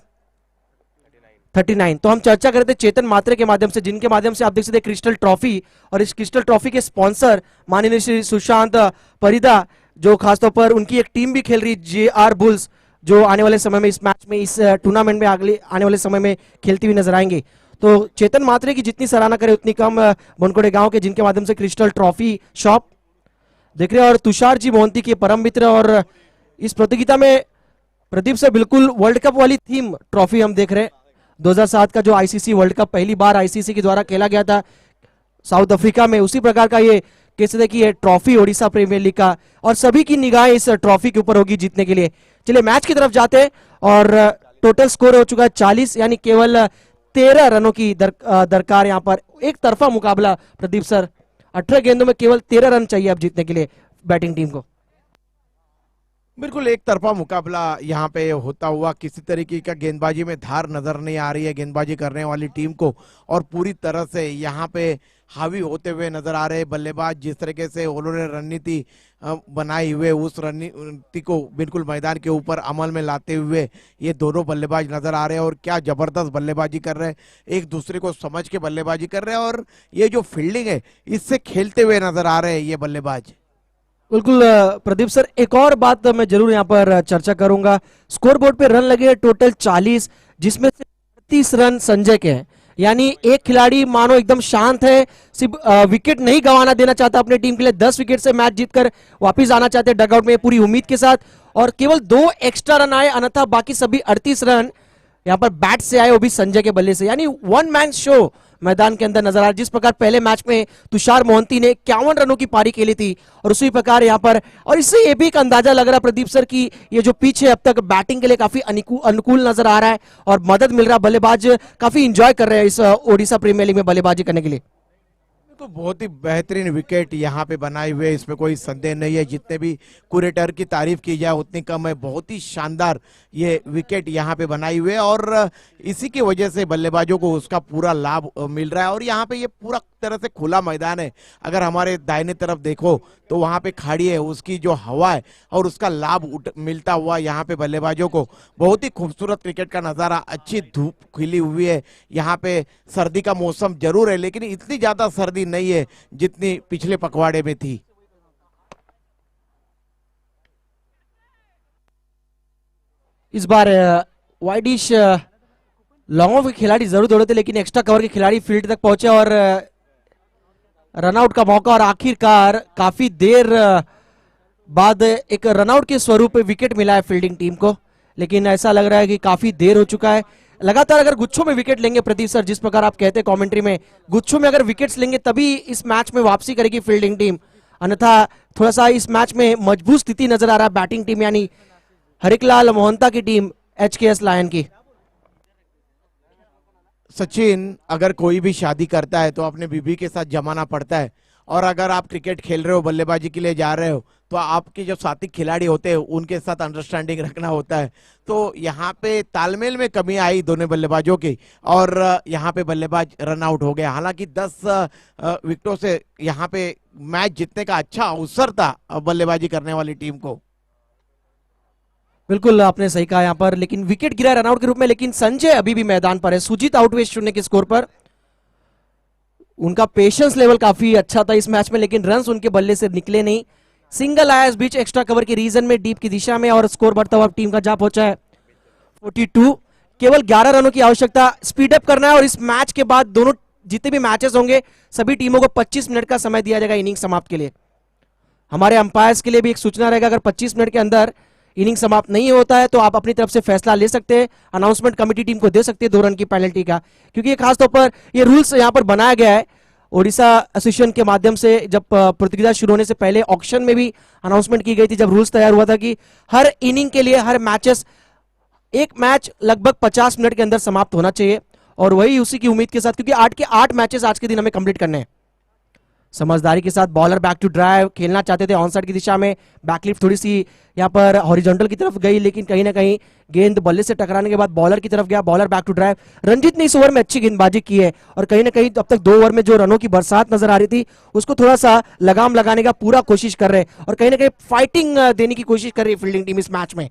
39। तो हम चर्चा करते चेतन मात्रे के माध्यम से, जिनके माध्यम से आप देख सकते हैं क्रिस्टल ट्रॉफी, और इस क्रिस्टल ट्रॉफी के स्पॉन्सर माननीय श्री सुशांत परिदा, जो खासतौर पर उनकी एक टीम भी खेल रही JR बुल्स, जो आने वाले समय में इस मैच में, इस टूर्नामेंट में अगले आने वाले समय में खेलती हुई नजर आएंगे। तो चेतन मात्रे की जितनी सराहना करे उतनी कम बनकोड़े गांव के, जिनके माध्यम से क्रिस्टल ट्रॉफी शॉप देख रहे हैं, और तुषार जी मोहंती के परम मित्र, और इस प्रतियोगिता में प्रदीप से बिल्कुल वर्ल्ड कप वाली थीम ट्रॉफी हम देख रहे हैं। 2007 का जो ICC वर्ल्ड कप पहली बार ICC के द्वारा खेला गया था, साउथ अफ्रीका में, उसी प्रकार का ये कैसे देखिए ये ट्रॉफी ओडिशा प्रीमियर लीग का, और सभी की निगाहें इस ट्रॉफी के ऊपर होगी जीतने के लिए। चलिए मैच की तरफ जाते हैं, और टोटल स्कोर हो चुका है 40, यानी केवल 13 रनों की दरकार यहाँ पर। एक तरफा मुकाबला प्रदीप सर, 18 गेंदों में केवल 13 रन चाहिए अब जीतने के लिए बैटिंग टीम को। बिल्कुल एक तरफा मुकाबला यहाँ पे होता हुआ, किसी तरीके का गेंदबाजी में धार नजर नहीं आ रही है गेंदबाजी करने वाली टीम को, और पूरी तरह से यहाँ पे हावी होते हुए नजर आ रहे बल्लेबाज। जिस तरीके से उन्होंने रणनीति बनाई हुए, उस रणनीति को बिल्कुल मैदान के ऊपर अमल में लाते हुए ये दोनों बल्लेबाज नजर आ रहे हैं, और क्या जबरदस्त बल्लेबाजी कर रहे हैं, एक दूसरे को समझ के बल्लेबाजी कर रहे हैं, और ये जो फील्डिंग है इससे खेलते हुए नजर आ रहे हैं ये बल्लेबाज। बिल्कुल प्रदीप सर, एक और बात मैं जरूर यहाँ पर चर्चा करूंगा। स्कोरबोर्ड पे रन लगे टोटल 40, जिसमें से 30 रन संजय के हैं, यानी एक खिलाड़ी मानो एकदम शांत है, सिर्फ विकेट नहीं गंवाना देना चाहता अपने टीम के लिए, 10 विकेट से मैच जीतकर वापस आना चाहते हैं डगआउट में पूरी उम्मीद के साथ, और केवल 2 एक्स्ट्रा रन आए, अन्यथा बाकी सभी 38 रन यहाँ पर बैट से आए, वो भी संजय के बल्ले से, यानी वन मैन शो मैदान के अंदर नजर आ रहा है। जिस प्रकार पहले मैच में तुषार मोहंती ने 51 रनों की पारी खेली थी, और उसी प्रकार यहाँ पर, और इससे ये भी एक अंदाजा लग रहा है प्रदीप सर की ये जो पिच है अब तक बैटिंग के लिए काफी अनुकूल नजर आ रहा है, और मदद मिल रहा है, बल्लेबाज काफी इंजॉय कर रहे हैं इस ओडिशा प्रीमियर लीग में बल्लेबाजी करने के लिए। तो बहुत ही बेहतरीन विकेट यहाँ पे बनाए हुए, इसमें कोई संदेह नहीं है। जितने भी कुरेटर की तारीफ की जाए उतनी कम है। बहुत ही शानदार ये विकेट यहाँ पे बनाए हुए, और इसी की वजह से बल्लेबाजों को उसका पूरा लाभ मिल रहा है। और यहाँ पे ये पूरा तरह से खुला मैदान है। अगर हमारे दाहिने तरफ देखो तो वहाँ पे खाड़ी है, उसकी जो हवा है और उसका लाभ मिलता हुआ यहाँ पे बल्लेबाजों को बहुत ही खूबसूरत क्रिकेट का नज़ारा। अच्छी धूप खिली हुई है, यहाँ पे सर्दी का मौसम जरूर है, लेकिन इतनी ज्यादा सर्दी नहीं है जितनी पिछले पखवाड़े में थी। इस बार वाइडिश लॉन्ग के खिलाड़ी जरूर दौड़े थे, लेकिन एक्स्ट्रा कवर के खिलाड़ी फील्ड तक पहुंचे और रनआउट का मौका, और आखिरकार काफी देर बाद एक रनआउट के स्वरूप में विकेट मिला है फील्डिंग टीम को। लेकिन ऐसा लग रहा है कि काफी देर हो चुका है। लगातार अगर गुच्छों में विकेट लेंगे प्रदीप सर, जिस प्रकार आप कहते हैं कमेंट्री में, गुच्छों में अगर विकेट्स लेंगे तभी इस मैच में वापसी करेगी फील्डिंग टीम, अन्यथा थोड़ा सा इस मैच में मजबूत स्थिति नजर आ रहा है बैटिंग टीम यानी हरिकलाल मोहंता की टीम HKS लायन की। सचिन, अगर कोई भी शादी करता है तो अपने बीबी के साथ जमाना पड़ता है, और अगर आप क्रिकेट खेल रहे हो, बल्लेबाजी के लिए जा रहे हो, तो आपके जो साथी खिलाड़ी होते हैं उनके साथ अंडरस्टैंडिंग रखना होता है। तो यहाँ पे तालमेल में कमी आई दोनों बल्लेबाजों की, और यहाँ पे बल्लेबाज रन आउट हो गया। हालांकि 10 विकेटों से यहाँ पे मैच जीतने का अच्छा अवसर था बल्लेबाजी करने वाली टीम को। बिल्कुल आपने सही कहा यहाँ पर, लेकिन विकेट गिरा रनआउट के रूप में, लेकिन संजय अभी भी मैदान पर है। सुजीत आउट हुए 0 के स्कोर पर। उनका पेशेंस लेवल काफी अच्छा था इस मैच में, लेकिन रन्स उनके बल्ले से निकले नहीं। सिंगल आया इस बीच एक्स्ट्रा कवर के रीजन में डीप की दिशा में, और स्कोर बढ़ता हुआ टीम का जा पहुंचा है 42। केवल 11 रनों की आवश्यकता, स्पीड अप करना है, और इस मैच के बाद दोनों जितने भी मैचेस होंगे सभी टीमों को 25 मिनट का समय दिया जाएगा इनिंग समाप्त के लिए। हमारे अंपायर्स के लिए भी एक सूचना रहेगा, अगर 25 मिनट के अंदर इनिंग समाप्त नहीं होता है तो आप अपनी तरफ से फैसला ले सकते हैं, अनाउंसमेंट कमेटी टीम को दे सकते हैं 2 रन की पेनल्टी का, क्योंकि ये खासतौर पर ये रूल्स यहाँ पर बनाया गया है ओडिशा एसोसिएशन के माध्यम से। जब प्रतियोगिता शुरू होने से पहले ऑक्शन में भी अनाउंसमेंट की गई थी, जब रूल्स तैयार हुआ था कि हर इनिंग के लिए, हर मैचेस, एक मैच लगभग 50 मिनट के अंदर समाप्त होना चाहिए, और वही उसी की उम्मीद के साथ, क्योंकि 8 के 8 मैचेस आज के दिन हमें कंप्लीट करने हैं। समझदारी के साथ बॉलर बैक टू ड्राइव खेलना चाहते थे ऑन साइड की दिशा में, बैकलिफ्ट थोड़ी सी यहाँ पर हॉरिजॉन्टल की तरफ गई, लेकिन कहीं ना कहीं गेंद बल्ले से टकराने के बाद बॉलर की तरफ गया, bowler back to drive. Ranjit ने इस ओवर में अच्छी गेंदबाजी की है, और कहीं ना कहीं अब तक 2 ओवर में जो रनों की बरसात नजर आ रही थी उसको थोड़ा सा लगाम लगाने का पूरा कोशिश कर रहे हैं, और कहीं ना कहीं फाइटिंग देने की कोशिश कर रही है फील्डिंग टीम इस मैच में।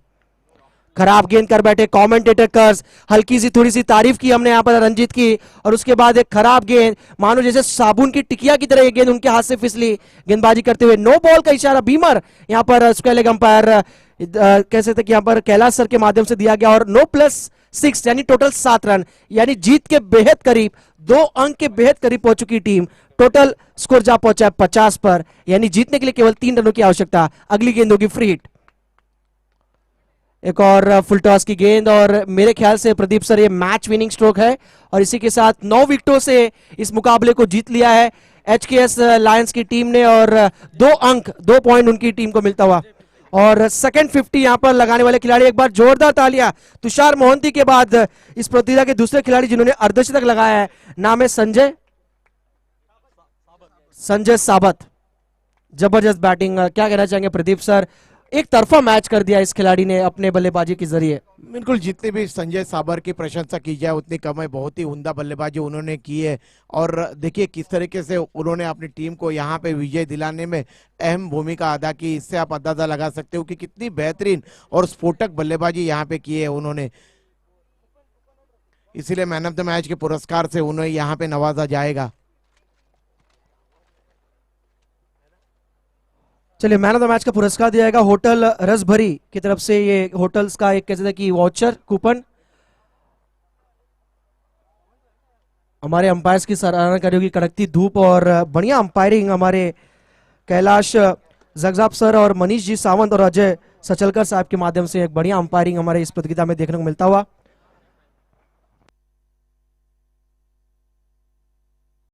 खराब गेंद कर बैठे कमेंटेटर कर्स, हल्की सी थोड़ी सी तारीफ की हमने यहाँ पर रंजीत की, और उसके बाद एक खराब गेंद, मानो जैसे साबुन की टिकिया की तरह ये गेंद उनके हाथ से फिसली गेंदबाजी करते हुए। नो बॉल का इशारा बीमर यहाँ पर स्क्वायर लेग अंपायर कह सकते कि यहाँ पर कैलाश सर के माध्यम से दिया गया, और नो +6 यानी टोटल 7 रन, यानी जीत के बेहद करीब, 2 अंक के बेहद करीब पहुंच चुकी टीम। टोटल स्कोर जा पहुंचा है 50 पर, यानी जीतने के लिए केवल 3 रनों की आवश्यकता। अगली गेंद होगी फ्री हिट। एक और फुल टॉस की गेंद, और मेरे ख्याल से प्रदीप सर ये मैच विनिंग स्ट्रोक है, और इसी के साथ 9 विकेटों से इस मुकाबले को जीत लिया है HKS लायंस की टीम ने और 2 पॉइंट उनकी टीम को मिलता हुआ। और सेकंड 50 यहां पर लगाने वाले खिलाड़ी, एक बार जोरदार तालियां तुषार मोहंती के बाद इस प्रतियोगिता के दूसरे खिलाड़ी जिन्होंने अर्धशतक लगाया है, नाम है संजय साबत। जबरदस्त बैटिंग, क्या कहना चाहेंगे प्रदीप सर? एक तरफा मैच कर दिया इस खिलाड़ी ने अपने बल्लेबाजी के जरिए। बिल्कुल, जितनी भी संजय साबर की प्रशंसा की जाए उतनी कम है। बहुत ही उम्दा बल्लेबाजी उन्होंने की है और देखिए किस तरीके से उन्होंने अपनी टीम को यहाँ पे विजय दिलाने में अहम भूमिका अदा की। इससे आप अंदाजा लगा सकते हो कि कितनी बेहतरीन और स्फोटक बल्लेबाजी यहाँ पे की है उन्होंने। इसीलिए मैन ऑफ द मैच के पुरस्कार से उन्हें यहाँ पे नवाजा जाएगा। चलिए, मैन ऑफ द मैच का पुरस्कार दिया जाएगा होटल रसभरी की तरफ से। ये होटल्स का एक कहते हैं कि वाउचर कूपन। हमारे अंपायर्स की सराहना करेगी, कड़कती धूप और बढ़िया अंपायरिंग हमारे कैलाश जगजाप सर और मनीष जी सावंत और अजय सचलकर साहब के माध्यम से एक बढ़िया अंपायरिंग हमारे इस प्रतियोगिता में देखने को मिलता हुआ।